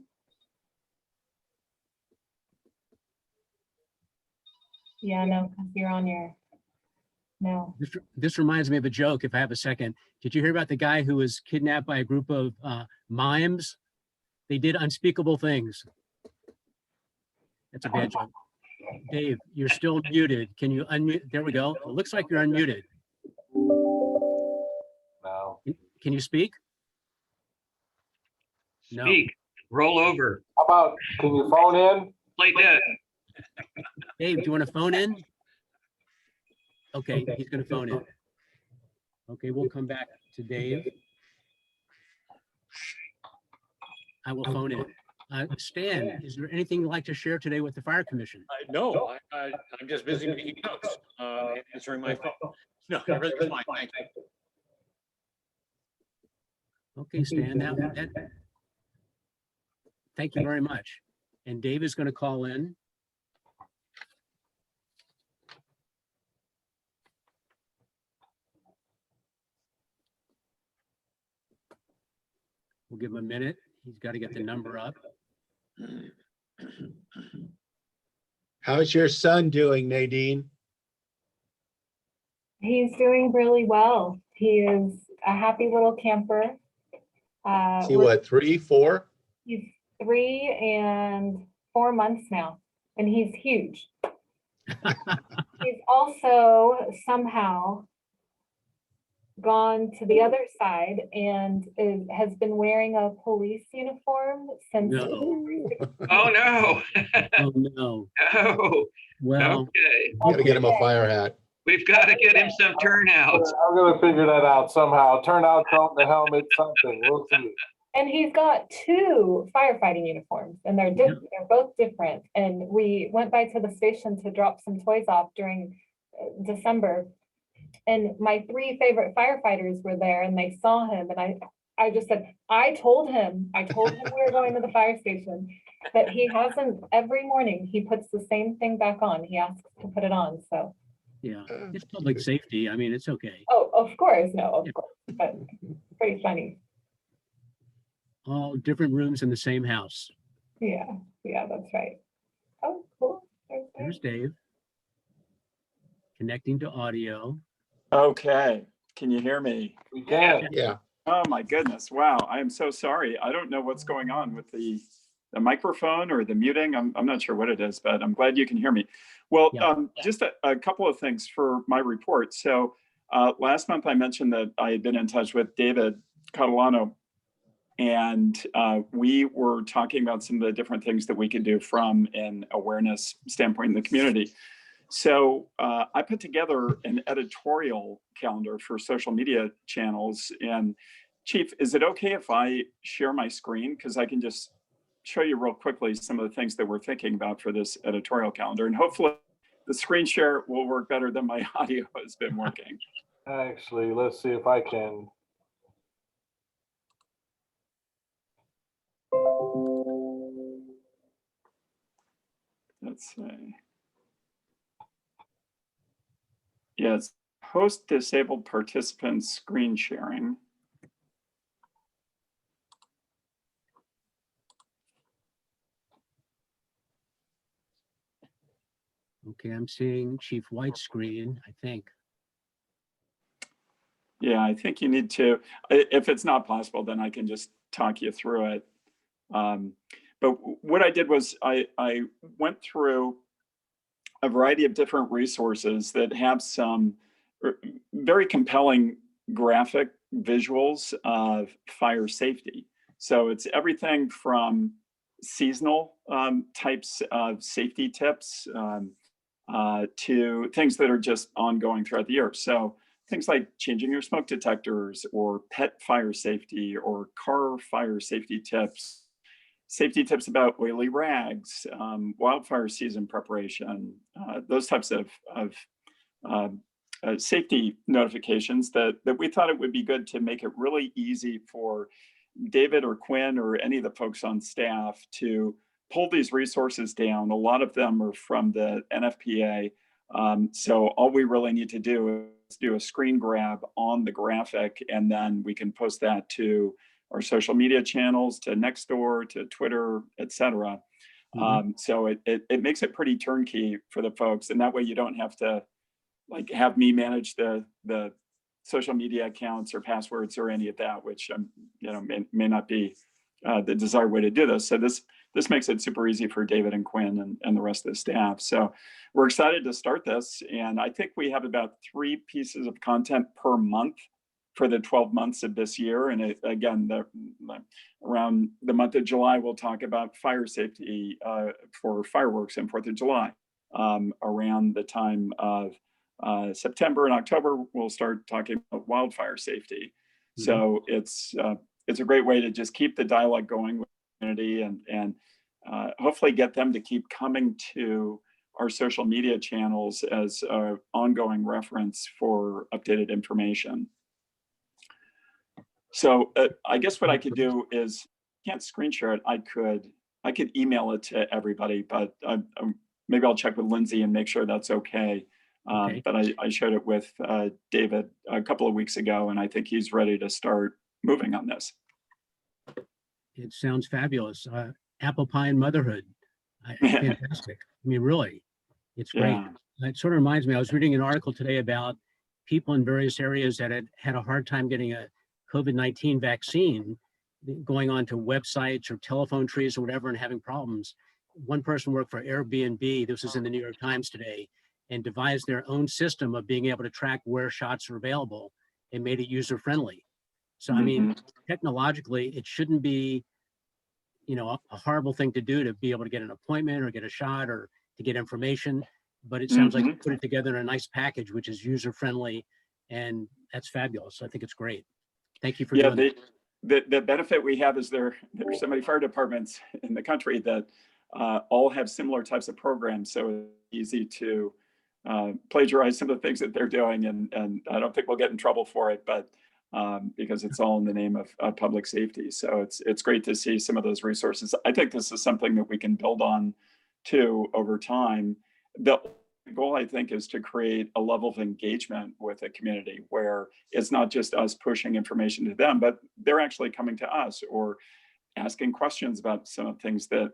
[SPEAKER 8] Yeah, no, because you're on your, no.
[SPEAKER 2] This reminds me of a joke, if I have a second. Did you hear about the guy who was kidnapped by a group of mimes? They did unspeakable things. That's a bad joke. Dave, you're still muted. Can you unmute? There we go. It looks like you're unmuted.
[SPEAKER 1] no.
[SPEAKER 2] Can you speak? No.
[SPEAKER 3] Speak, roll over,
[SPEAKER 1] How about, can you phone in?
[SPEAKER 3] play dead.
[SPEAKER 2] Dave, do you want to phone in? Okay, he's going to phone in. Okay, we'll come back to Dave. I will phone in. Stan, is there anything you'd like to share today with the fire commission?
[SPEAKER 4] No, I'm just busy making notes, and answering my phone. No, everything's fine, thank you.
[SPEAKER 2] Okay, Stan, thank you very much. And Dave is going to call in. We'll give him a minute. He's got to get the number up.
[SPEAKER 5] How's your son doing, Nadine?
[SPEAKER 8] He's doing really well. He is a happy little camper.
[SPEAKER 5] See what, 3, 4?
[SPEAKER 8] He's 3 and 4 months now, and he's huge. He's also somehow gone to the other side and has been wearing a police uniform since.
[SPEAKER 2] No.
[SPEAKER 3] Oh, no.
[SPEAKER 2] Oh, no.
[SPEAKER 3] No,
[SPEAKER 2] Well,
[SPEAKER 3] okay.
[SPEAKER 5] Gotta get him a fire hat.
[SPEAKER 3] We've got to get him some turnouts.
[SPEAKER 1] I'm gonna figure that out somehow. Turn out, coat, the helmet, something. We'll see.
[SPEAKER 8] And he's got 2 firefighting uniforms, and they're both different. And we went by to the station to drop some toys off during December. And my 3 favorite firefighters were there, and they saw him. And I just said, I told him we were going to the fire station, but he hasn't. Every morning he puts the same thing back on. He asks to put it on. So.
[SPEAKER 2] yeah, it's public safety. I mean, it's okay.
[SPEAKER 8] Oh, of course, no, of course, but pretty funny.
[SPEAKER 2] All different rooms in the same house.
[SPEAKER 8] Yeah, that's right. Oh, cool.
[SPEAKER 2] There's Dave. Connecting to audio.
[SPEAKER 9] Okay, can you hear me?
[SPEAKER 1] We can.
[SPEAKER 5] Yeah.
[SPEAKER 9] Oh my goodness, wow, I am so sorry. I don't know what's going on with the microphone or the muting. I'm not sure what it is, but I'm glad you can hear me. Well,
[SPEAKER 2] Yeah.
[SPEAKER 9] just a couple of things for my report. So last month I mentioned that I had been in touch with David Catalano, and we were talking about some of the different things that we could do from an awareness standpoint in the community. So I put together an editorial calendar for social media channels. And Chief, is it okay if I share my screen? Because I can just show you real quickly some of the things that we're thinking about for this editorial calendar. And hopefully the screen share will work better than my audio has been working.
[SPEAKER 1] Actually, let's see if I can.
[SPEAKER 9] Let's see. Yes, host disabled participants screen sharing.
[SPEAKER 2] Okay, I'm seeing Chief White's screen, I think.
[SPEAKER 9] Yeah, I think you need to, if it's not possible, then I can just talk you through it. But what I did was I went through a variety of different resources that have some very compelling graphic visuals of fire safety. So it's everything from seasonal types of safety tips to things that are just ongoing throughout the year. So things like changing your smoke detectors or pet fire safety or car fire safety tips, safety tips about oily rags, wildfire season preparation, those types of safety notifications that we thought it would be good to make it really easy for David or Quinn or any of the folks on staff to pull these resources down. A lot of them are from the NFPA. So all we really need to do is do a screen grab on the graphic, and then we can post that to our social media channels, to Nextdoor, to Twitter, etc. So it makes it pretty turnkey for the folks, and that way you don't have to like have me manage the social media accounts or passwords or any of that, which may not be the desired way to do this. So this makes it super easy for David and Quinn and the rest of the staff. So we're excited to start this, and I think we have about 3 pieces of content per month for the 12 months of this year. And again, around the month of July, we'll talk about fire safety for fireworks and 4th of July. Around the time of September and October, we'll start talking about wildfire safety. So it's a great way to just keep the dialogue going with the community and hopefully get them to keep coming to our social media channels as an ongoing reference for updated information. So I guess what I could do is, can't screen share it. I could email it to everybody, but maybe I'll check with Lindsay and make sure that's okay.
[SPEAKER 2] Okay.
[SPEAKER 9] But I showed it with David a couple of weeks ago, and I think he's ready to start moving on this.
[SPEAKER 2] It sounds fabulous. Apple pie and motherhood. Fantastic. I mean, really, it's great.
[SPEAKER 9] Yeah.
[SPEAKER 2] It sort of reminds me, I was reading an article today about people in various areas that had a hard time getting a COVID-19 vaccine, going on to websites or telephone trees or whatever and having problems. One person worked for Airbnb, this was in the New York Times today, and devised their own system of being able to track where shots are available and made it user-friendly. So, I mean, technologically, it shouldn't be, a horrible thing to do to be able to get an appointment or get a shot or to get information. But it sounds like you put it together in a nice package, which is user-friendly, and that's fabulous. I think it's great. Thank you for doing that.
[SPEAKER 9] The benefit we have is there are so many fire departments in the country that all have similar types of programs. So it's easy to plagiarize some of the things that they're doing. And I don't think we'll get in trouble for it, but because it's all in the name of public safety. So it's great to see some of those resources. I think this is something that we can build on too over time. The goal, I think, is to create a level of engagement with a community where it's not just us pushing information to them, but they're actually coming to us or asking questions about some of the things that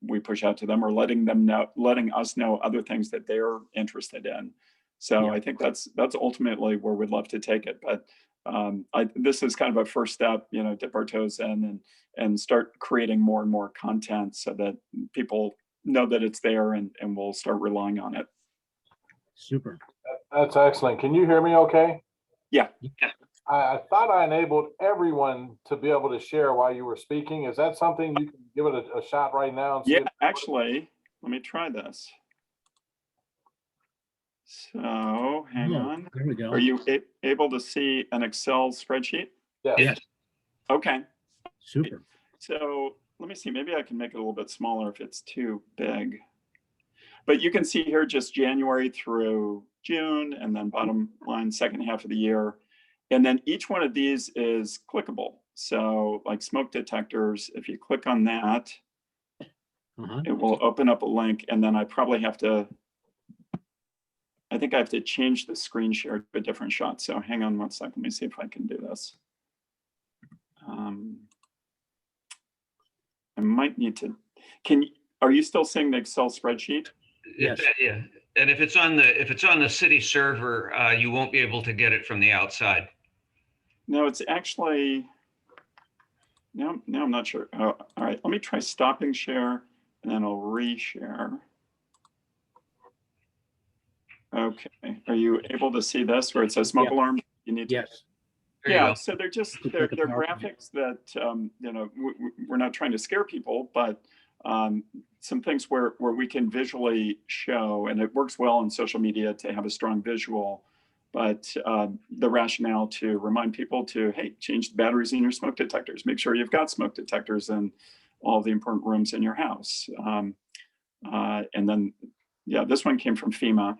[SPEAKER 9] we push out to them, or letting us know other things that they're interested in. So
[SPEAKER 2] Yeah.
[SPEAKER 9] I think that's ultimately where we'd love to take it. But this is kind of a first step, dip our toes in and start creating more and more content so that people know that it's there and we'll start relying on it.
[SPEAKER 2] Super.
[SPEAKER 1] That's excellent. Can you hear me okay?
[SPEAKER 9] Yeah.
[SPEAKER 1] I thought I enabled everyone to be able to share while you were speaking. Is that something you can give it a shot right now? And see
[SPEAKER 9] Yeah,
[SPEAKER 1] if-
[SPEAKER 9] actually, let me try this. So hang
[SPEAKER 2] Oh,
[SPEAKER 9] on.
[SPEAKER 2] there we go.
[SPEAKER 9] Are you able to see an Excel spreadsheet?
[SPEAKER 1] Yes.
[SPEAKER 2] Yes.
[SPEAKER 9] Okay.
[SPEAKER 2] Super.
[SPEAKER 9] So let me see, maybe I can make it a little bit smaller if it's too big. But you can see here just January through June, and then bottom line, second half of the year. And then each one of these is clickable. So like smoke detectors, if you click on that,
[SPEAKER 2] Uh-huh.
[SPEAKER 9] it will open up a link. And then I probably have to, I think I have to change the screen share to a different shot. So hang on one second, let me see if I can do this. I might need to, are you still seeing the Excel spreadsheet?
[SPEAKER 2] Yes.
[SPEAKER 3] Yeah. And if it's on the city server, you won't be able to get it from the outside.
[SPEAKER 9] No, it's actually, no, I'm not sure. Oh, all right, let me try stopping share and then I'll reshare. Okay, are you able to see this where it says smoke
[SPEAKER 2] Yeah.
[SPEAKER 9] alarm? You need to.
[SPEAKER 2] Yes.
[SPEAKER 3] There you
[SPEAKER 9] Yeah,
[SPEAKER 3] go.
[SPEAKER 9] so they're just,
[SPEAKER 2] Looks
[SPEAKER 9] they're
[SPEAKER 2] like a PowerPoint.
[SPEAKER 9] graphics that, we're not trying to scare people, but some things where we can visually show, and it works well on social media to have a strong visual, but the rationale to remind people to, hey, change the batteries in your smoke detectors, make sure you've got smoke detectors in all the important rooms in your house. And then, yeah, this one came from FEMA.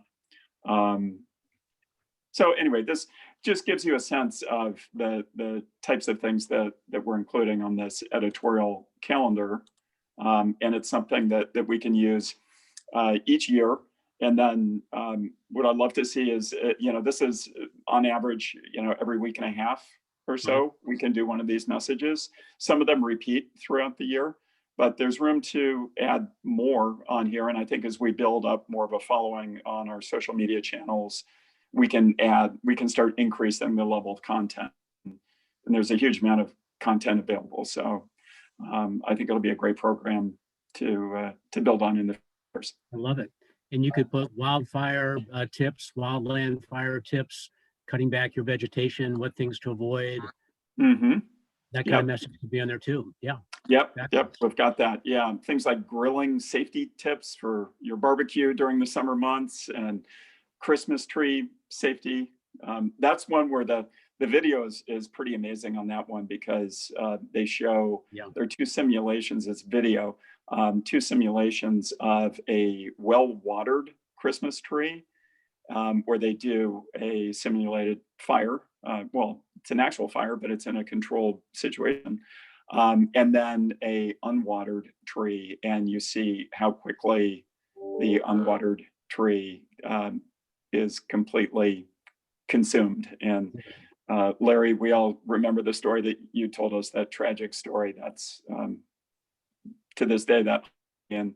[SPEAKER 9] So anyway, this just gives you a sense of the types of things that we're including on this editorial calendar. And it's something that we can use each year. And then what I'd love to see is, this is on average, every week and a half or so, we can do one of these messages. Some of them repeat throughout the year, but there's room to add more on here. And I think as we build up more of a following on our social media channels, we can start increasing the level of content. And there's a huge amount of content available. So I think it'll be a great program to build on in the future.
[SPEAKER 2] I love it. And you could put wildfire tips, wildland fire tips, cutting back your vegetation, what things to avoid.
[SPEAKER 9] Mm-hmm.
[SPEAKER 2] That kind of message could be on there too. Yeah.
[SPEAKER 9] Yep, we've got that. Yeah, things like grilling safety tips for your barbecue during the summer months and Christmas tree safety. That's one where the video is pretty amazing on that one because they show, there are two simulations, it's video, two simulations of a well-watered Christmas tree where they do a simulated fire. Well, it's an actual fire, but it's in a controlled situation. And then a unwatered tree, and you see how quickly the unwatered tree is completely consumed. And Larry, we all remember the story that you told us, that tragic story. That's to this day, that, and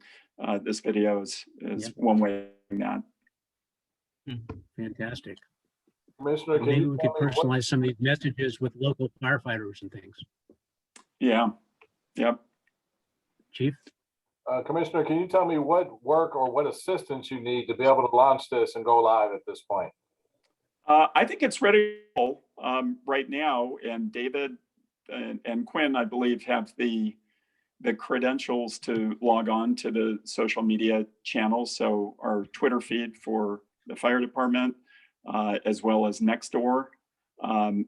[SPEAKER 9] this video is one way of doing that.
[SPEAKER 2] Fantastic.
[SPEAKER 1] Commissioner, can
[SPEAKER 2] Maybe
[SPEAKER 1] you
[SPEAKER 2] we
[SPEAKER 1] tell
[SPEAKER 2] could
[SPEAKER 1] me what-
[SPEAKER 2] personalize some of these messages with local firefighters and things.
[SPEAKER 9] Yeah. Yep.
[SPEAKER 2] Chief?
[SPEAKER 1] Commissioner, can you tell me what work or what assistance you need to be able to launch this and go live at this point?
[SPEAKER 9] I think it's ready right now, and David and Quinn, I believe, have the credentials to log on to the social media channels. So our Twitter feed for the fire department, as well as Nextdoor.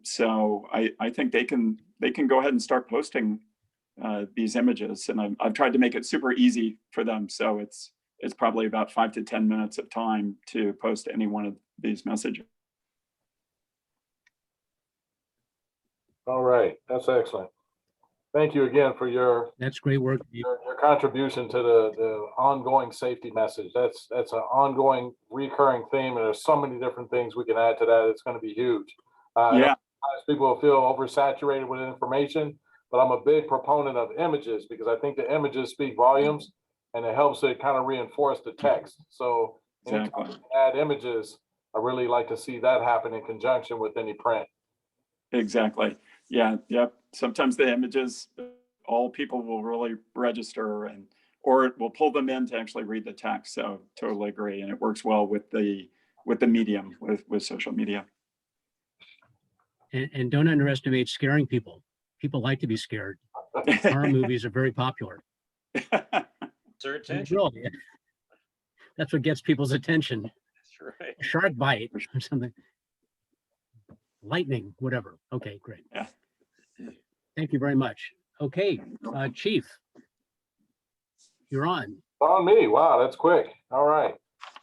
[SPEAKER 9] So I think they can go ahead and start posting these images, and I've tried to make it super easy for them. So it's probably about 5 to 10 minutes of time to post any one of these messages.
[SPEAKER 1] All right, that's excellent. Thank you again for your
[SPEAKER 2] That's great work.
[SPEAKER 1] your contribution to the ongoing safety message. That's an ongoing recurring theme, and there's so many different things we can add to that. It's going to be huge.
[SPEAKER 9] Yeah.
[SPEAKER 1] People will feel oversaturated with information, but I'm a big proponent of images because I think the images speak volumes, and it helps to kind of reinforce the text. So anytime
[SPEAKER 9] Exactly.
[SPEAKER 1] you add images, I really like to see that happen in conjunction with any print.
[SPEAKER 9] Exactly. Yeah. Yep. Sometimes the images, all people will really register or it will pull them in to actually read the text. So totally agree. And it works well with the medium, with social media.
[SPEAKER 2] And don't underestimate scaring people. People like to be scared. Horror movies are very popular.
[SPEAKER 4] Their attention.
[SPEAKER 2] Really, that's what gets people's attention.
[SPEAKER 4] That's right.
[SPEAKER 2] A shark bite or something. Lightning, whatever. Okay, great.
[SPEAKER 9] Yeah.
[SPEAKER 2] Thank you very much. Okay, Chief, you're on.
[SPEAKER 1] On me. Wow, that's quick. All right.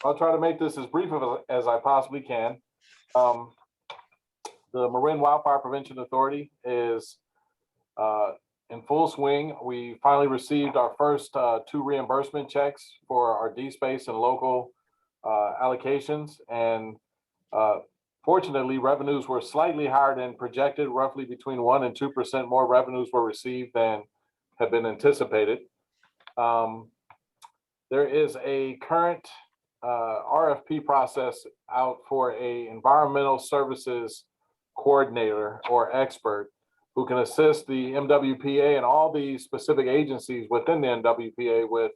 [SPEAKER 1] I'll try to make this as brief as I possibly can. The Marin Wildfire Prevention Authority is in full swing. We finally received our first 2 reimbursement checks for our D-space and local allocations. And fortunately, revenues were slightly higher than projected, roughly between 1% and 2% more revenues were received than have been anticipated. There is a current RFP process out for a environmental services coordinator or expert who can assist the MWPA and all the specific agencies within the MWPA with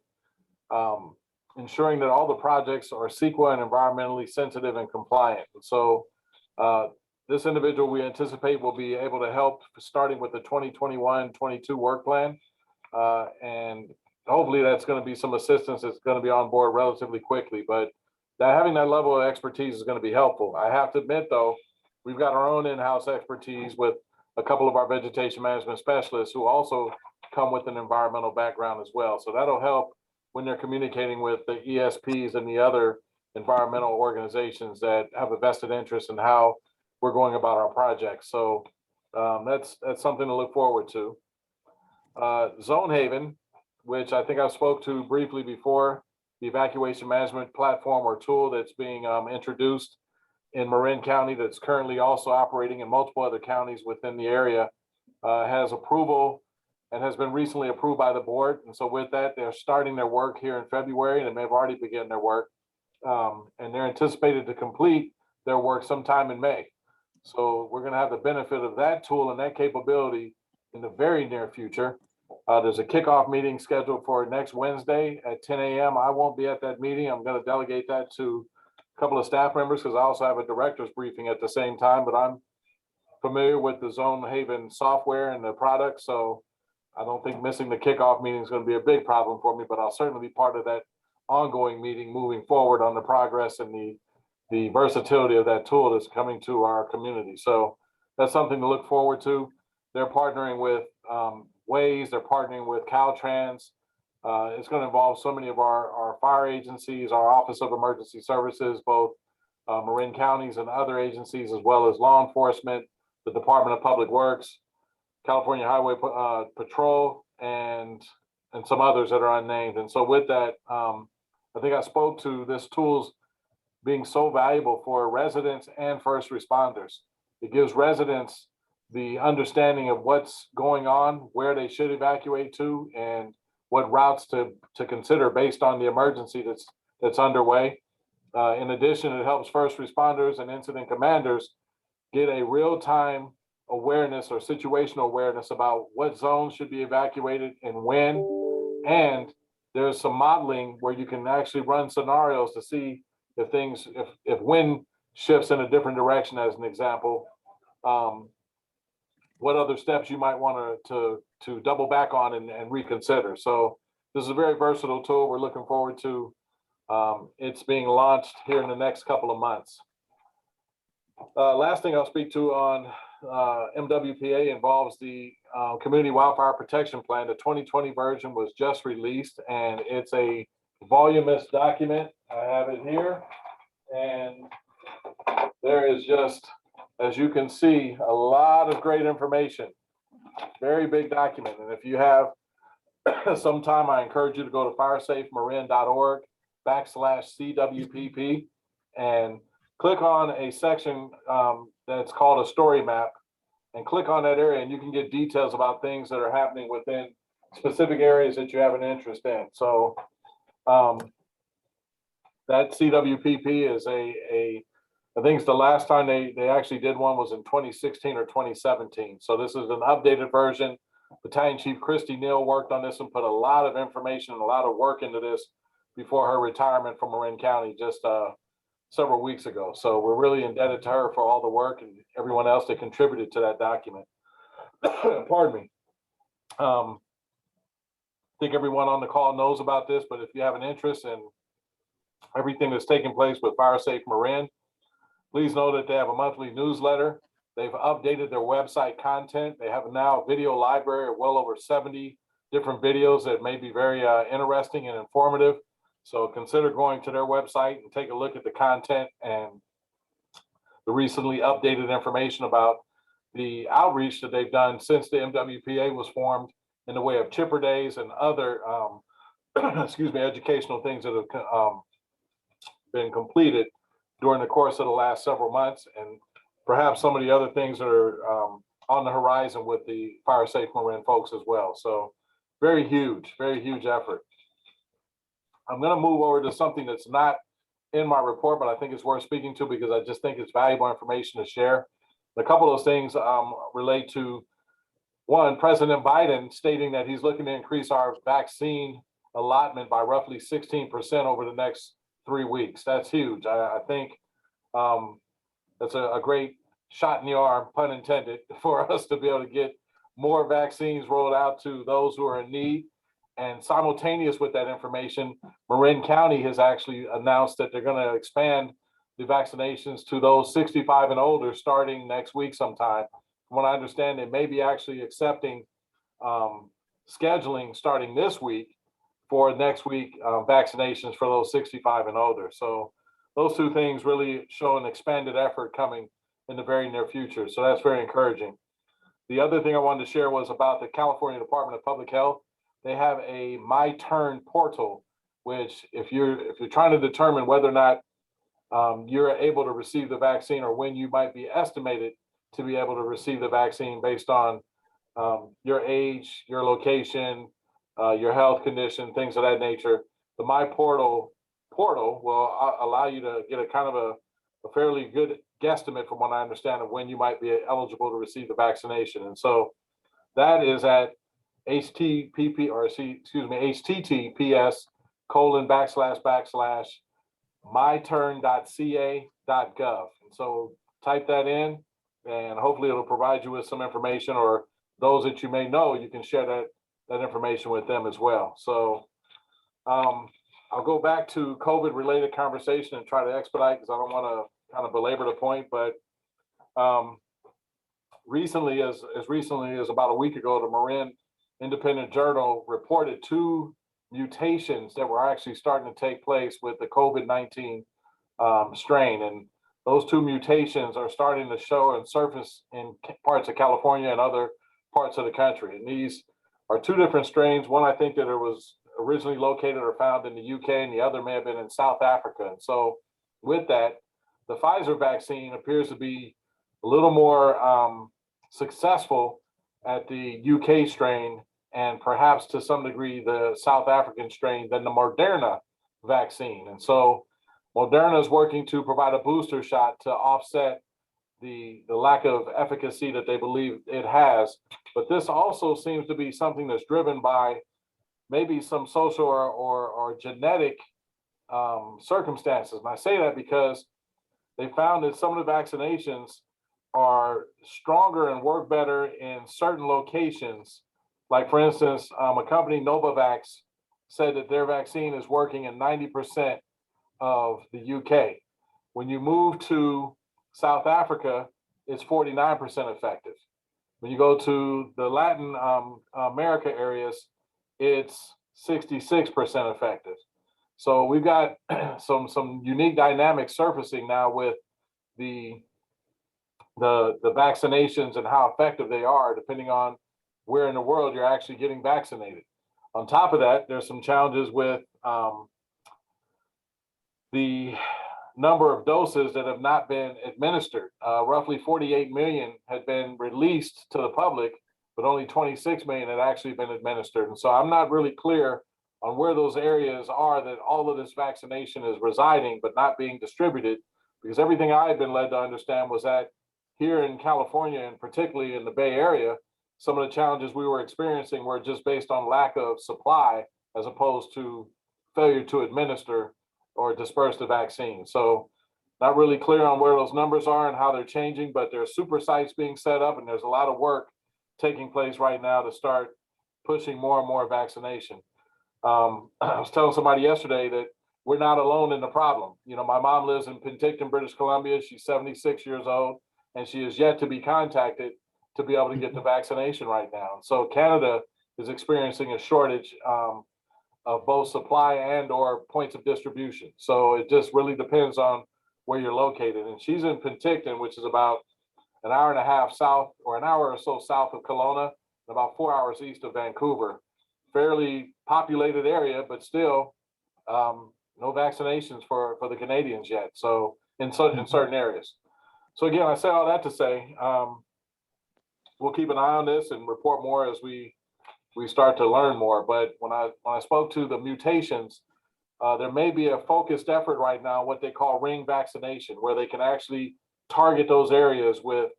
[SPEAKER 1] ensuring that all the projects are CEQA and environmentally sensitive and compliant. And so this individual we anticipate will be able to help starting with the 2021-22 work plan. And hopefully that's going to be some assistance that's going to be on board relatively quickly, but having that level of expertise is going to be helpful. I have to admit though, we've got our own in-house expertise with a couple of our vegetation management specialists who also come with an environmental background as well. So that'll help when they're communicating with the ESPs and the other environmental organizations that have a vested interest in how we're going about our projects. So that's something to look forward to. Zone Haven, which I think I spoke to briefly before, the evacuation management platform or tool that's being introduced in Marin County that's currently also operating in multiple other counties within the area, has approval and has been recently approved by the board. And so with that, they're starting their work here in February and they may have already begun their work. And they're anticipated to complete their work sometime in May. So we're gonna have the benefit of that tool and that capability in the very near future. There's a kickoff meeting scheduled for next Wednesday at 10 a.m. I won't be at that meeting. I'm going to delegate that to a couple of staff members because I also have a director's briefing at the same time, but I'm familiar with the Zone Haven software and the product. So I don't think missing the kickoff meeting is going to be a big problem for me, but I'll certainly be part of that ongoing meeting moving forward on the progress and the versatility of that tool that's coming to our community. So that's something to look forward to. They're partnering with Waze, they're partnering with Caltrans. It's going to involve so many of our fire agencies, our Office of Emergency Services, both Marin counties and other agencies, as well as law enforcement, the Department of Public Works, California Highway Patrol, and some others that are unnamed. And so with that, I think I spoke to this tool's being so valuable for residents and first responders. It gives residents the understanding of what's going on, where they should evacuate to, and what routes to consider based on the emergency that's underway. In addition, it helps first responders and incident commanders get a real-time awareness or situational awareness about what zones should be evacuated and when. And there's some modeling where you can actually run scenarios to see if wind shifts in a different direction, as an example, what other steps you might want to double back on and reconsider. So this is a very versatile tool. We're looking forward to it's being launched here in the next couple of months. Last thing I'll speak to on MWPA involves the Community Wildfire Protection Plan. The 2020 version was just released and it's a voluminous document. I have it here, and there is just, as you can see, a lot of great information. Very big document. And if you have some time, I encourage you to go to firesafemarin.org/CWPP and click on a section that's called a story map, and click on that area and you can get details about things that are happening within specific areas that you have an interest in. So that CWPP is a I think it's the last time they actually did one was in 2016 or 2017. So this is an updated version. Battalion Chief Christy Neal worked on this and put a lot of information and a lot of work into this before her retirement from Marin County just several weeks ago. So we're really indebted to her for all the work and everyone else that contributed to that document. Pardon me. I think everyone on the call knows about this, but if you have an interest in everything that's taking place with Fire Safe Marin, please know that they have a monthly newsletter. They've updated their website content. They have now a video library of well over 70 different videos that may be very interesting and informative. So consider going to their website and take a look at the content and the recently updated information about the outreach that they've done since the MWPA was formed in the way of chipper days and other educational things that have been completed during the course of the last several months, and perhaps some of the other things that are on the horizon with the Fire Safe Marin folks as well. So very huge effort. I'm going to move over to something that's not in my report, but I think it's worth speaking to because I just think it's valuable information to share. A couple of those things relate to, one, President Biden stating that he's looking to increase our vaccine allotment by roughly 16% over the next 3 weeks. That's huge. I think that's a great shot in the arm, pun intended, for us to be able to get more vaccines rolled out to those who are in need. And simultaneous with that information, Marin County has actually announced that they're going to expand the vaccinations to those 65 and older starting next week sometime. From what I understand, they may be actually accepting scheduling starting this week for next week vaccinations for those 65 and older. So those two things really show an expanded effort coming in the very near future. So that's very encouraging. The other thing I wanted to share was about the California Department of Public Health. They have a My Turn portal, which if you're trying to determine whether or not you're able to receive the vaccine or when you might be estimated to be able to receive the vaccine based on your age, your location, your health condition, things of that nature, the My Portal will allow you to get a kind of a fairly good guesstimate from what I understand of when you might be eligible to receive the vaccination. And so that is at https://myturn.ca.gov. And so type that in and hopefully it'll provide you with some information, or those that you may know, you can share that information with them as well. So I'll go back to COVID related conversation and try to expedite because I don't want to kind of belabor the point, but recently, as recently as about a week ago, the Marin Independent Journal reported 2 mutations that were actually starting to take place with the COVID-19 strain. And those 2 mutations are starting to show and surface in parts of California and other parts of the country. And these are 2 different strains. One, I think that it was originally located or found in the UK, and the other may have been in South Africa. And so with that, the Pfizer vaccine appears to be a little more successful at the UK strain and perhaps to some degree the South African strain than the Moderna vaccine. And so Moderna is working to provide a booster shot to offset the lack of efficacy that they believe it has. But this also seems to be something that's driven by maybe some social or genetic circumstances. And I say that because they found that some of the vaccinations are stronger and work better in certain locations. Like for instance, a company, Novavax, said that their vaccine is working in 90% of the UK. When you move to South Africa, it's 49% effective. When you go to the Latin America areas, it's 66% effective. So we've got some unique dynamics surfacing now with the vaccinations and how effective they are, depending on where in the world you're actually getting vaccinated. On top of that, there's some challenges with the number of doses that have not been administered. Roughly 48 million had been released to the public, but only 26 million had actually been administered. And so I'm not really clear on where those areas are that all of this vaccination is residing, but not being distributed. because everything I had been led to understand was that here in California, and particularly in the Bay Area, some of the challenges we were experiencing were just based on lack of supply as opposed to failure to administer or disperse the vaccine. So not really clear on where those numbers are and how they're changing, but there are super sites being set up, and there's a lot of work taking place right now to start pushing more and more vaccination. I was telling somebody yesterday that we're not alone in the problem. You know, my mom lives in Penticton, British Columbia. She's 76 years old, and she is yet to be contacted to be able to get the vaccination right now. So Canada is experiencing a shortage of both supply and or points of distribution. So it just really depends on where you're located. And she's in Penticton, which is about an hour and a half south, or an hour or so south of Kelowna, and about 4 hours east of Vancouver. Fairly populated area, but still no vaccinations for the Canadians yet. So in certain areas. So again, I say all that to say, we'll keep an eye on this and report more as we start to learn more. But when I spoke to the mutations, there may be a focused effort right now, what they call ring vaccination, where they can actually target those areas with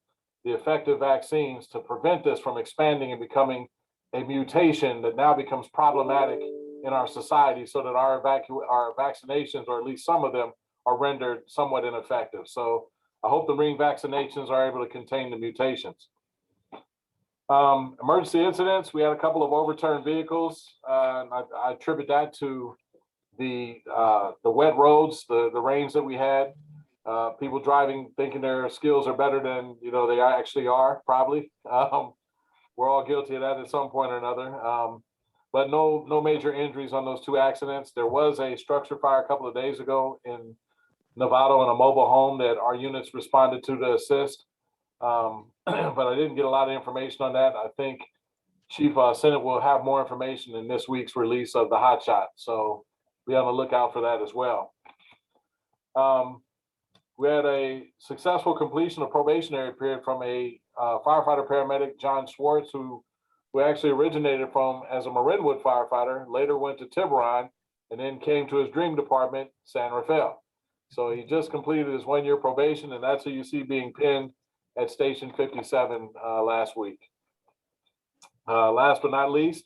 [SPEAKER 1] the effective vaccines to prevent this from expanding and becoming a mutation that now becomes problematic in our society, so that our vaccinations, or at least some of them, are rendered somewhat ineffective. So I hope the ring vaccinations are able to contain the mutations. Emergency incidents, we had a couple of overturned vehicles. And I attribute that to the wet roads, the rains that we had. People driving thinking their skills are better than they actually are, probably. We're all guilty of that at some point or another. But no major injuries on those two accidents. There was a structure fire a couple of days ago in Novato in a mobile home that our units responded to assist. But I didn't get a lot of information on that. I think Chief Senate will have more information in this week's release of the hot shot. So be on the lookout for that as well. We had a successful completion of probationary period from a firefighter paramedic, John Schwartz, who actually originated from as a Marinwood firefighter, later went to Tiburon, and then came to his dream department, San Rafael. So he just completed his 1-year probation, and that's who you see being pinned at Station 57 last week. Last but not least,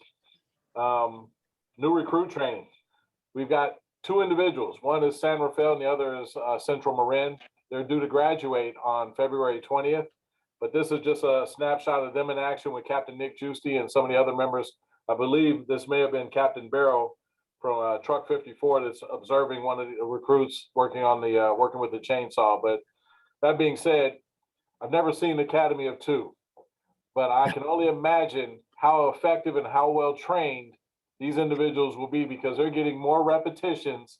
[SPEAKER 1] new recruit training. We've got 2 individuals. One is San Rafael and the other is Central Marin. They're due to graduate on February 20th, but this is just a snapshot of them in action with Captain Nick Giusti and some of the other members. I believe this may have been Captain Barrow from Truck 54 that's observing one of the recruits working with the chainsaw. But that being said, I've never seen an academy of 2, but I can only imagine how effective and how well trained these individuals will be, because they're getting more repetitions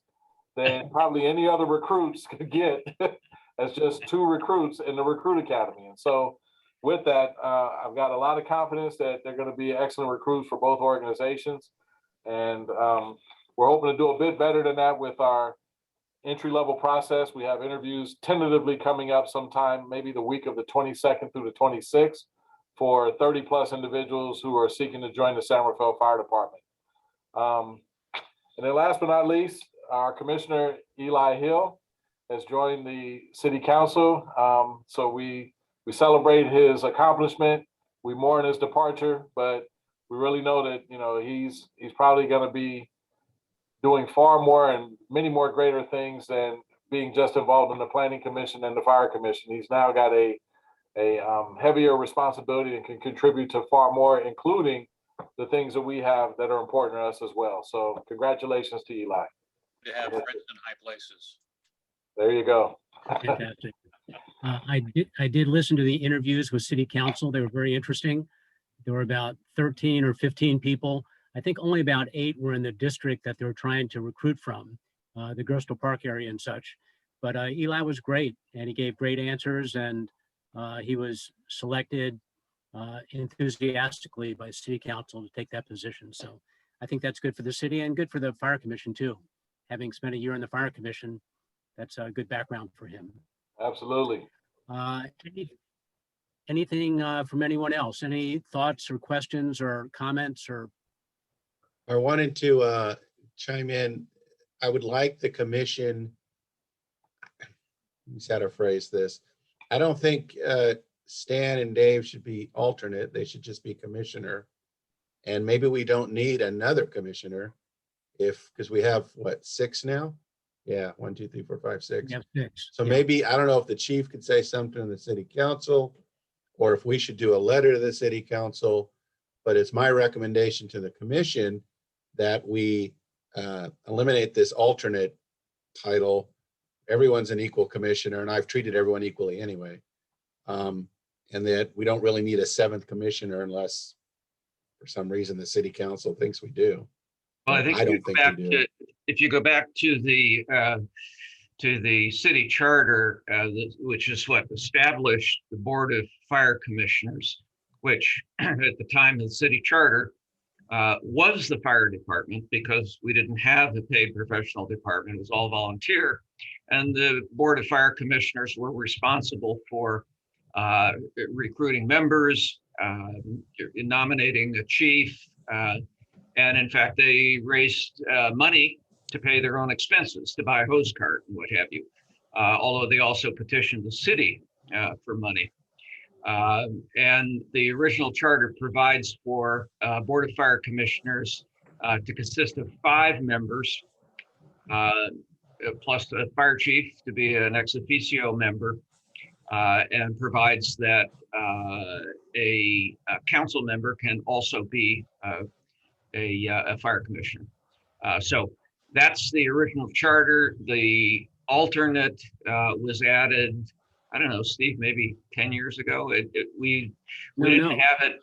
[SPEAKER 1] than probably any other recruits could get as just 2 recruits in the recruit academy. And so with that, I've got a lot of confidence that they're going to be excellent recruits for both organizations. And we're hoping to do a bit better than that with our entry-level process. We have interviews tentatively coming up sometime, maybe the week of the 22nd through the 26th, for 30+ individuals who are seeking to join the San Rafael Fire Department. And then last but not least, our Commissioner Eli Hill has joined the City Council. So we celebrate his accomplishment. We mourn his departure, but we really know that he's probably going to be doing far more and many more greater things than being just involved in the Planning Commission and the Fire Commission. He's now got a heavier responsibility and can contribute to far more, including the things that we have that are important to us as well. So congratulations to Eli.
[SPEAKER 4] To have friends in high places.
[SPEAKER 1] There you go.
[SPEAKER 2] Fantastic. I did listen to the interviews with City Council. They were very interesting. There were about 13 or 15 people. I think only about 8 were in the district that they were trying to recruit from, the Gerstle Park area and such. But Eli was great, and he gave great answers, and he was selected enthusiastically by City Council to take that position. So I think that's good for the city and good for the Fire Commission too. Having spent a year in the Fire Commission, that's a good background for him.
[SPEAKER 1] Absolutely.
[SPEAKER 2] Anything from anyone else? Any thoughts or questions or comments? Or
[SPEAKER 5] I wanted to chime in. I would like the commission, He's how to phrase this. I don't think Stan and Dave should be alternate. They should just be commissioner. And maybe we don't need another commissioner because we have what, 6 now? Yeah, 1, 2, 3, 4, 5, 6.
[SPEAKER 2] We have 6.
[SPEAKER 5] So
[SPEAKER 2] Yeah.
[SPEAKER 5] maybe, I don't know if the chief could say something to the city council or if we should do a letter to the city council, but it's my recommendation to the commission that we eliminate this alternate title. Everyone's an equal commissioner and I've treated everyone equally anyway. And that we don't really need a 7th commissioner unless for some reason the city council thinks we do.
[SPEAKER 3] Well, I think
[SPEAKER 5] I don't think we do.
[SPEAKER 3] if you go back to the city charter, which is what established the Board of Fire Commissioners, which at the time of the city charter was the fire department because we didn't have a paid professional department. It was all volunteer. And the Board of Fire Commissioners were responsible for recruiting members, nominating a chief, and in fact, they raised money to pay their own expenses, to buy a hose cart and what have you. Although they also petitioned the city for money. And the original charter provides for Board of Fire Commissioners to consist of 5 members, plus a fire chief to be an ex officio member, and provides that a council member can also be a fire commissioner. So that's the original charter. The alternate was added, I don't know, Steve, maybe 10 years ago. We didn't have it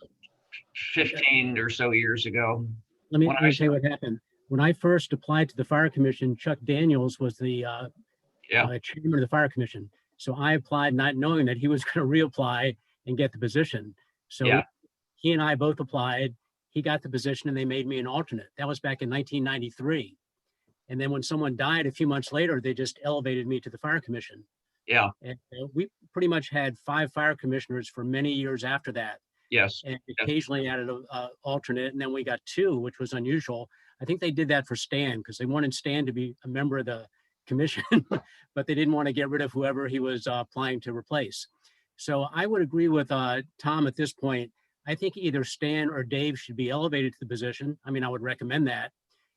[SPEAKER 3] 15 or so years ago.
[SPEAKER 2] Let me tell you what happened. When I first applied to the Fire Commission, Chuck Daniels was the chairman of the Fire Commission. So I applied not knowing that he was going to reapply and get the position. So he and I both applied. He got the position and they made me an alternate. That was back in 1993. And then when someone died a few months later, they just elevated me to the Fire Commission.
[SPEAKER 3] Yeah.
[SPEAKER 2] And we pretty much had 5 fire commissioners for many years after that.
[SPEAKER 3] Yes.
[SPEAKER 2] And occasionally added an alternate. And then we got 2, which was unusual. I think they did that for Stan because they wanted Stan to be a member of the commission, but they didn't want to get rid of whoever he was applying to replace. So I would agree with Tom at this point. I think either Stan or Dave should be elevated to the position. I mean, I would recommend that.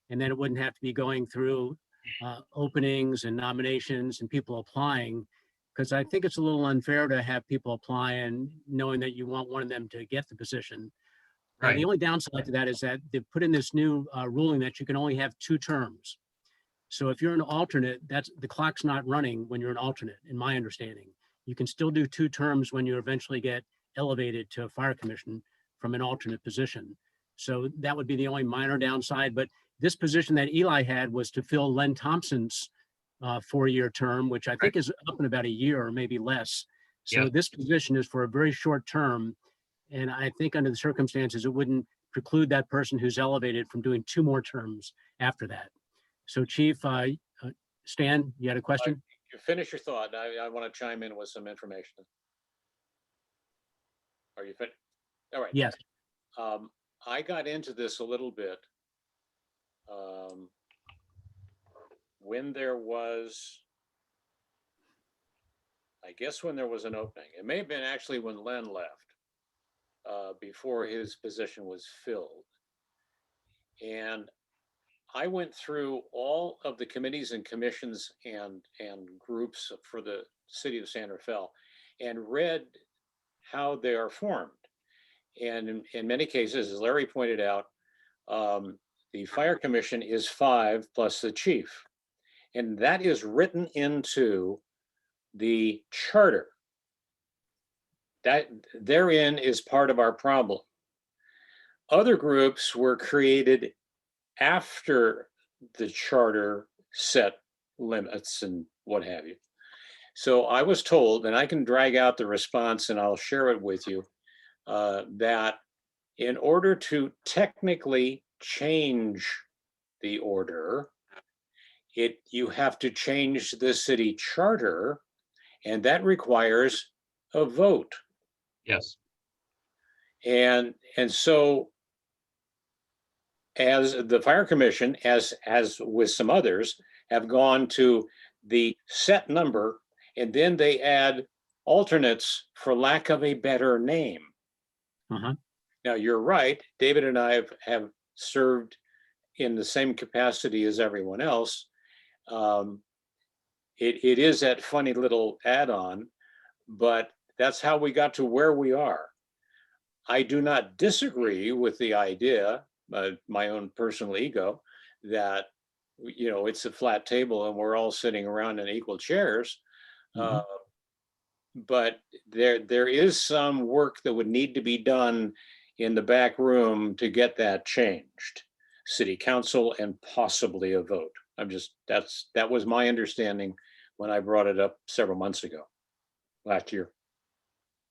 [SPEAKER 2] And then it wouldn't have to be going through openings and nominations and people applying, because I think it's a little unfair to have people apply and knowing that you want one of them to get the position.
[SPEAKER 3] Right.
[SPEAKER 2] The only downside to that is that they've put in this new ruling that you can only have 2 terms. So if you're an alternate, the clock's not running when you're an alternate, in my understanding. You can still do 2 terms when you eventually get elevated to a fire commission from an alternate position. So that would be the only minor downside. But this position that Eli had was to fill Len Thompson's 4-year term, which I think is up in about a year or maybe less. So this position is for a very short term. And I think under the circumstances, it wouldn't preclude that person who's elevated from doing 2 more terms after that. So Chief, Stan, you had a question?
[SPEAKER 4] You finish your thought. I want to chime in with some information. Are you finished? All right.
[SPEAKER 2] Yes.
[SPEAKER 4] I got into this a little bit when there was, I guess when there was an opening. It may have been actually when Len left, before his position was filled. And I went through all of the committees and commissions and groups for the city of San Rafael and read how they are formed. And in many cases, as Larry pointed out, the fire commission is 5 plus the chief. And that is written into the charter. That therein is part of our problem. Other groups were created after the charter set limits and what have you. So I was told, and I can drag out the response and I'll share it with you, that in order to technically change the order, you have to change the city charter, and that requires a vote.
[SPEAKER 3] Yes.
[SPEAKER 4] And so as the fire commission, as with some others, have gone to the set number, And then they add alternates for lack of a better name.
[SPEAKER 2] Uh-huh.
[SPEAKER 4] Now, you're right. David and I have served in the same capacity as everyone else. It is that funny little add-on, but that's how we got to where we are. I do not disagree with the idea, my own personal ego, that it's a flat table and we're all sitting around in equal chairs.
[SPEAKER 2] Mhm.
[SPEAKER 4] But there is some work that would need to be done in the back room to get that changed. City council and possibly a vote. That was my understanding when I brought it up several months ago, last year.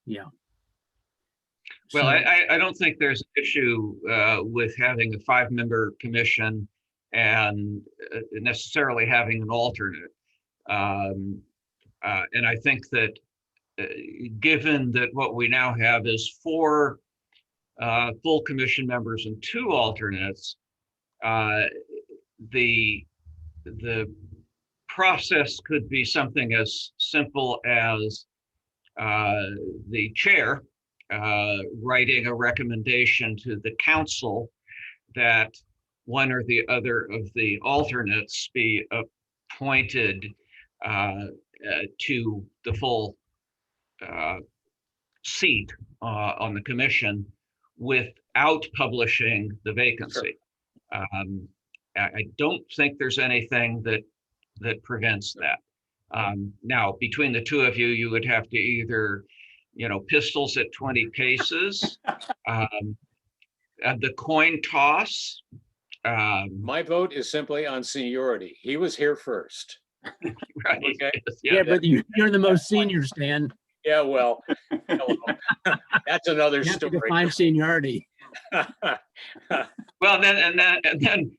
[SPEAKER 2] Yeah.
[SPEAKER 3] Well,
[SPEAKER 2] So-
[SPEAKER 3] I don't think there's an issue with having a 5-member commission and necessarily having an alternate. And I think that given that what we now have is 4 full commission members and 2 alternates, the process could be something as simple as the chair writing a recommendation to the council that one or the other of the alternates be appointed to the full seat on the commission without publishing the vacancy. I don't think there's anything that prevents that. Now, between the 2 of you, you would have to either, pistols at 20 paces, the coin toss.
[SPEAKER 4] My vote is simply on seniority. He was here first.
[SPEAKER 3] Right.
[SPEAKER 4] Okay.
[SPEAKER 2] Yeah, but you're the most senior, Stan.
[SPEAKER 4] Yeah, well, that's another
[SPEAKER 2] You have to
[SPEAKER 4] story.
[SPEAKER 2] define seniority.
[SPEAKER 3] Well, and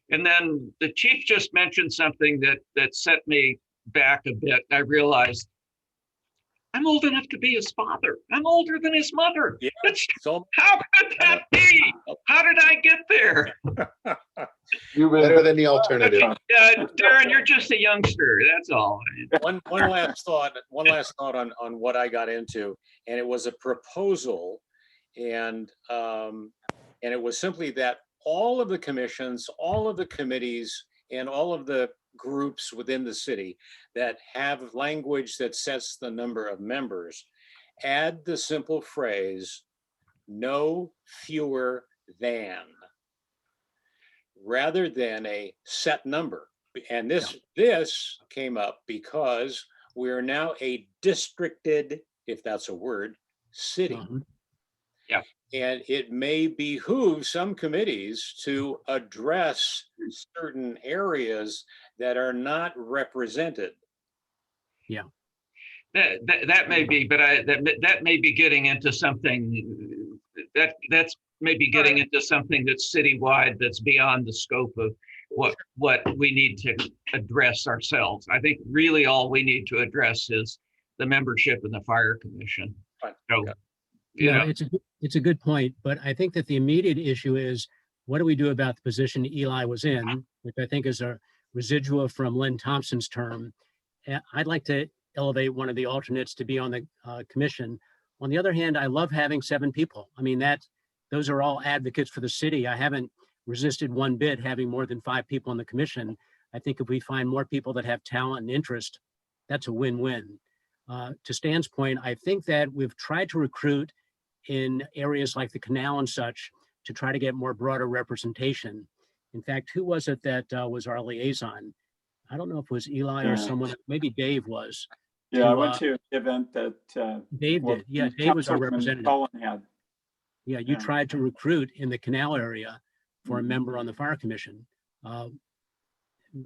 [SPEAKER 3] then the chief just mentioned something that set me back a bit. I realized I'm old enough to be his father. I'm older than his mother.
[SPEAKER 4] Yeah, so
[SPEAKER 3] How could that be? How did I get there?
[SPEAKER 1] You've been
[SPEAKER 5] Better than the alternative.
[SPEAKER 3] Darren, you're just a youngster. That's all.
[SPEAKER 4] one last thought on what I got into, and it was a proposal, and it was simply that all of the commissions, all of the committees, and all of the groups within the city that have language that sets the number of members, add the simple phrase, no fewer than, rather than a set number. And this came up because we are now a districted, if that's a word, city.
[SPEAKER 2] Mhm.
[SPEAKER 3] Yeah.
[SPEAKER 4] And it may behoove some committees to address certain areas that are not represented.
[SPEAKER 3] That may be, but that may be getting into something that's maybe getting into something that's citywide, that's beyond the scope of what we need to address ourselves. I think really all we need to address is the membership in the fire commission.
[SPEAKER 4] Fine.
[SPEAKER 3] So,
[SPEAKER 2] Yeah, it's a good point, but I think that the immediate issue is, what do we do about the position Eli was in, which I think is a residual from Lynn Thompson's term. I'd like to elevate one of the alternates to be on the commission. On the other hand, I love having 7 people. I mean, those are all advocates for the city. I haven't resisted one bit having more than 5 people on the commission. I think if we find more people that have talent and interest, that's a win-win. To Stan's point, I think that we've tried to recruit in areas like the canal and such to try to get more broader representation. In fact, who was it that was our liaison? I don't know if it was Eli or someone, maybe Dave was.
[SPEAKER 9] Yeah, I went to an event that
[SPEAKER 2] Dave did. Yeah, Dave was our
[SPEAKER 9] Councilman
[SPEAKER 2] representative.
[SPEAKER 9] Cullen had.
[SPEAKER 2] Yeah, you
[SPEAKER 9] Yeah.
[SPEAKER 2] tried to recruit in the canal area for a
[SPEAKER 9] Mhm.
[SPEAKER 2] member on the fire commission.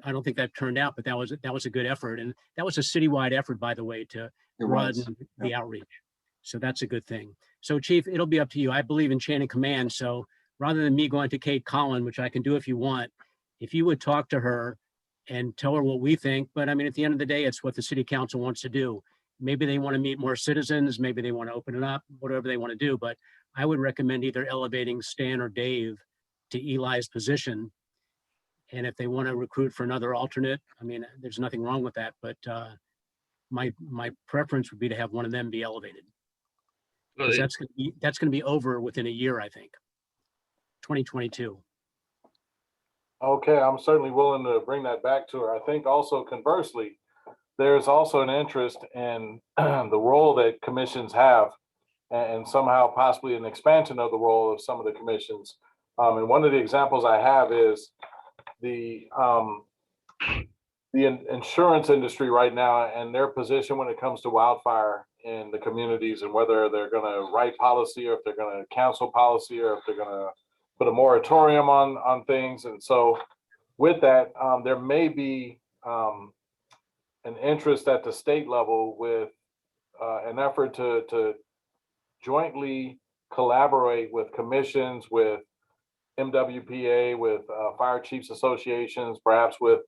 [SPEAKER 2] I don't think that turned out, but that was a good effort. And that was a citywide effort, by the way, to
[SPEAKER 9] It was.
[SPEAKER 2] broaden the outreach. So that's a good thing. So Chief, it'll be up to you. I believe in chain of command. So rather than me going to Kate Collin, which I can do if you want, if you would talk to her and tell her what we think, but I mean, at the end of the day, it's what the city council wants to do. Maybe they want to meet more citizens, maybe they want to open it up, whatever they want to do, but I would recommend either elevating Stan or Dave to Eli's position. And if they want to recruit for another alternate, I mean, there's nothing wrong with that, but my preference would be to have one of them be elevated.
[SPEAKER 3] Well,
[SPEAKER 2] Because that's going to be over within a year, I think. 2022.
[SPEAKER 1] Okay, I'm certainly willing to bring that back to her. I think also conversely, there's also an interest in the role that commissions have and somehow possibly an expansion of the role of some of the commissions. And one of the examples I have is the insurance industry right now and their position when it comes to wildfire in the communities and whether they're going to write policy or if they're going to cancel policy or if they're going to put a moratorium on things. And so with that, there may be an interest at the state level with an effort to jointly collaborate with commissions, with MWPA, with fire chiefs associations, perhaps with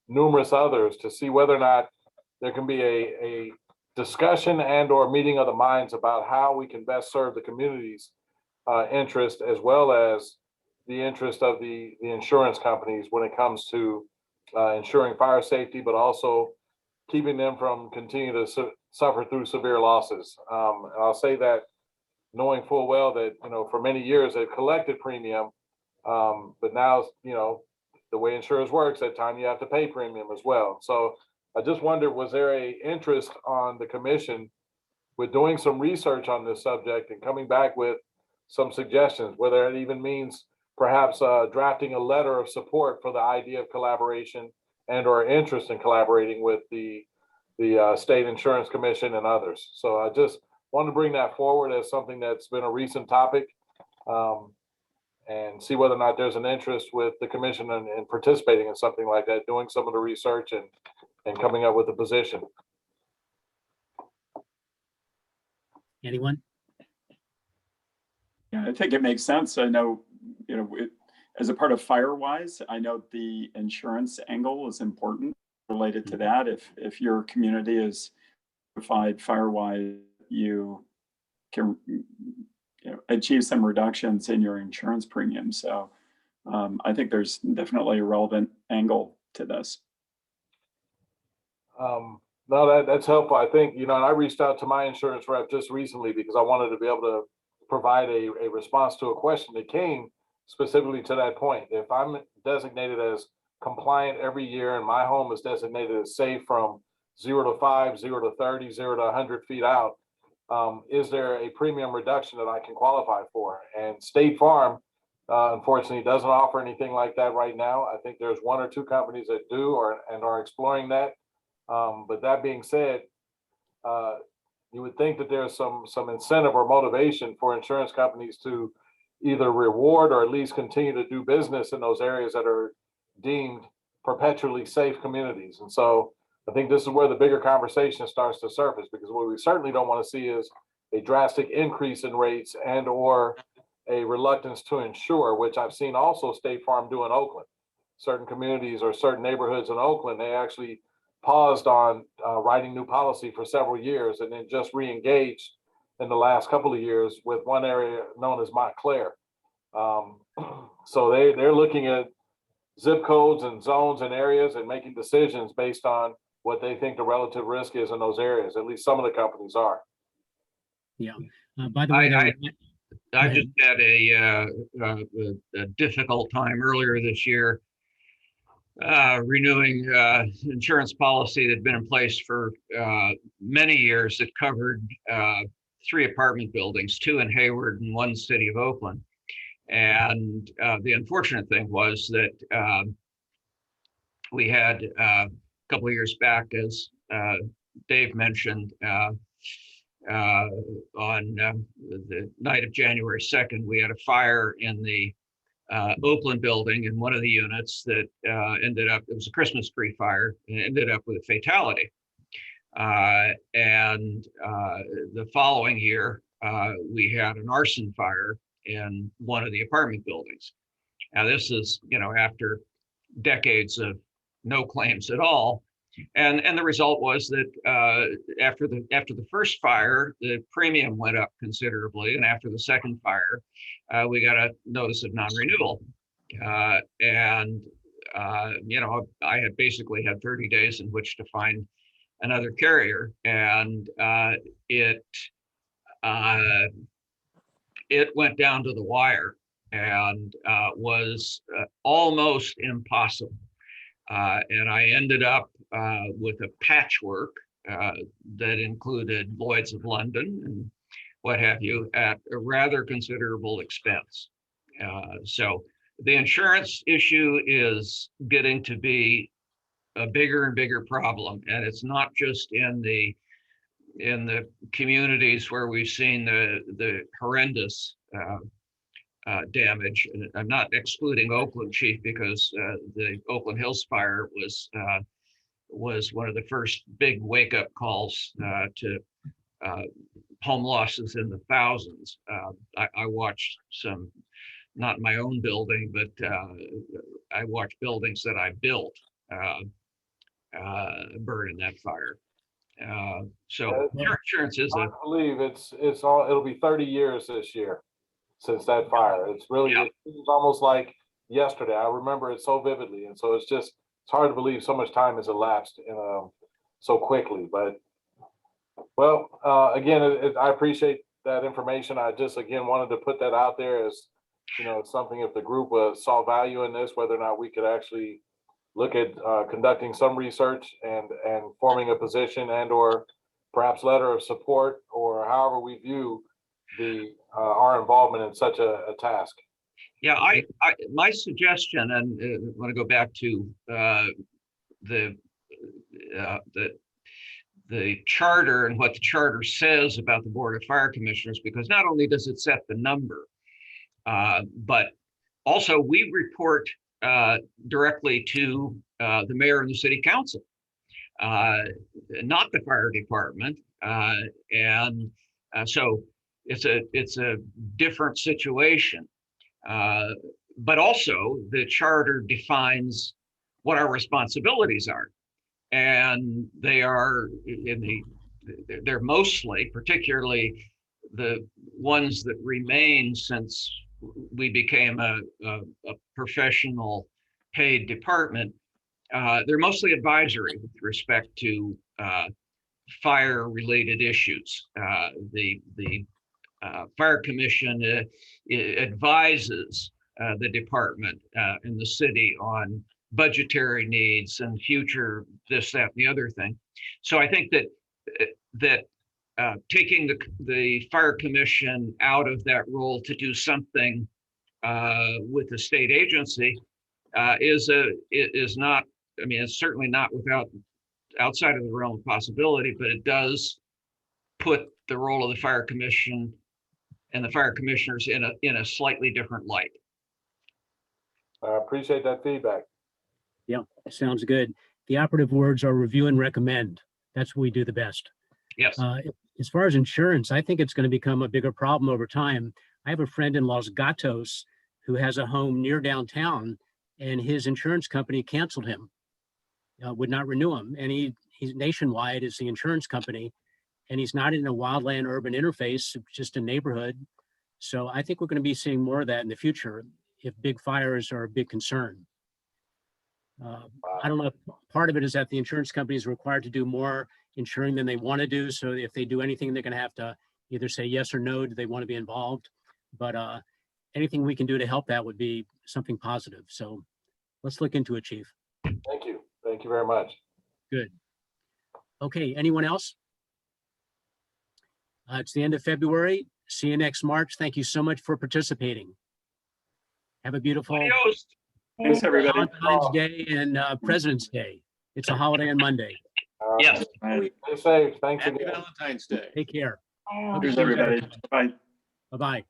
[SPEAKER 1] numerous others to see whether or not there can be a discussion and or meeting of the minds about how we can best serve the community's interest as well as the interest of the insurance companies when it comes to ensuring fire safety, but also keeping them from continuing to suffer through severe losses. And I'll say that knowing full well that, for many years they've collected premium, but now, the way insurance works, at time you have to pay premium as well. So I just wondered, was there a interest on the commission with doing some research on this subject and coming back with some suggestions, whether it even means perhaps drafting a letter of support for the idea of collaboration and or interest in collaborating with the state insurance commission and others. So I just want to bring that forward as something that's been a recent topic, and see whether or not there's an interest with the commission in participating in something like that, doing some of the research and coming up with a position.
[SPEAKER 2] Anyone?
[SPEAKER 9] Yeah, I think it makes sense. I know, as a part of Firewise, I know the insurance angle is important related to that. If your community is certified Firewise, you can achieve some reductions in your insurance premium. So I think there's definitely a relevant angle to this.
[SPEAKER 1] No, that's helpful. I think, and I reached out to my insurance rep just recently because I wanted to be able to provide a response to a question that came specifically to that point. If I'm designated as compliant every year and my home is designated as safe from 0 to 5, 0 to 30, 0 to 100 feet out, is there a premium reduction that I can qualify for? And State Farm, unfortunately, doesn't offer anything like that right now. I think there's one or two companies that do and are exploring that. But that being said, you would think that there's some incentive or motivation for insurance companies to either reward or at least continue to do business in those areas that are deemed perpetually safe communities. And so I think this is where the bigger conversation starts to surface, because what we certainly don't want to see is a drastic increase in rates and or a reluctance to insure, which I've seen also State Farm do in Oakland. Certain communities or certain neighborhoods in Oakland, they actually paused on writing new policy for several years and then just re-engaged in the last couple of years with one area known as Montclair. So they're looking at zip codes and zones and areas and making decisions based on what they think the relative risk is in those areas. At least some of the companies are.
[SPEAKER 2] Yeah. By the way,
[SPEAKER 3] I just had a difficult time earlier this year renewing insurance policy that had been in place for many years that covered 3 apartment buildings, 2 in Hayward and 1 city of Oakland. And the unfortunate thing was that we had a couple of years back, as Dave mentioned, on the night of January 2nd, we had a fire in the Oakland building in one of the units that ended up, it was a Christmas tree fire, and ended up with a fatality. And the following year, we had an arson fire in one of the apartment buildings. Now this is, after decades of no claims at all. And the result was that after the first fire, the premium went up considerably, and after the second fire, we got a notice of non-renewal. I had basically had 30 days in which to find another carrier, and it went down to the wire and was almost impossible. And I ended up with a patchwork that included Lloyd's of London and what have you at a rather considerable expense. So the insurance issue is getting to be a bigger and bigger problem, and it's not just in the communities where we've seen the horrendous damage. And I'm not excluding Oakland, Chief, because the Oakland Hills fire was one of the first big wake-up calls to home losses in the thousands. I watched some, not my own building, but I watched buildings that I built burn in that fire. So insurance is
[SPEAKER 1] I believe it'll be 30 years this year since that fire. It's really, it seems almost like yesterday. I remember it so vividly. And so it's hard to believe so much time has elapsed so quickly. But well, again, I appreciate that information. I just, again, wanted to put that out there as, something, if the group saw value in this, whether or not we could actually look at conducting some research and forming a position and or perhaps letter of support, or however we view our involvement in such a task.
[SPEAKER 3] Yeah, my suggestion, and I want to go back to the charter and what the charter says about the Board of Fire Commissioners, because not only does it set the number, but also we report directly to the mayor and the city council, not the fire department, and so it's a different situation. But also the charter defines what our responsibilities are, and they're mostly, particularly the ones that remain since we became a professional paid department, they're mostly advisory with respect to fire related issues. The Fire Commission advises the department and the city on budgetary needs and future this, that, and the other thing. So I think that taking the Fire Commission out of that role to do something with the state agency is not, I mean, it's certainly not outside of the realm of possibility, but it does put the role of the Fire Commission and the fire commissioners in a slightly different light.
[SPEAKER 1] I appreciate that feedback.
[SPEAKER 2] Yeah, sounds good. The operative words are review and recommend. That's what we do the best.
[SPEAKER 3] Yes.
[SPEAKER 2] As far as insurance, I think it's going to become a bigger problem over time. I have a friend in Los Gatos who has a home near downtown, and his insurance company canceled him, would not renew him. And he's Nationwide is the insurance company, and he's not in a wildland urban interface, just a neighborhood. So I think we're going to be seeing more of that in the future if big fires are a big concern. I don't know if part of it is that the insurance company is required to do more insuring than they want to do. So if they do anything, they're going to have to either say yes or no, do they want to be involved? But anything we can do to help that would be something positive. So let's look into it, Chief.
[SPEAKER 1] Thank you. Thank you very much.
[SPEAKER 2] Good. Okay, anyone else? It's the end of February. See you next March. Thank you so much for participating. Have a beautiful
[SPEAKER 9] Thanks, everybody.
[SPEAKER 2] Valentine's Day and President's Day. It's a holiday on Monday.
[SPEAKER 3] Yes.
[SPEAKER 9] Bye.
[SPEAKER 1] Stay safe. Thanks
[SPEAKER 4] Happy
[SPEAKER 1] again.
[SPEAKER 4] Valentine's Day.
[SPEAKER 2] Take care.
[SPEAKER 8] Wow.
[SPEAKER 9] Cheers, everybody. Bye.
[SPEAKER 2] Bye-bye.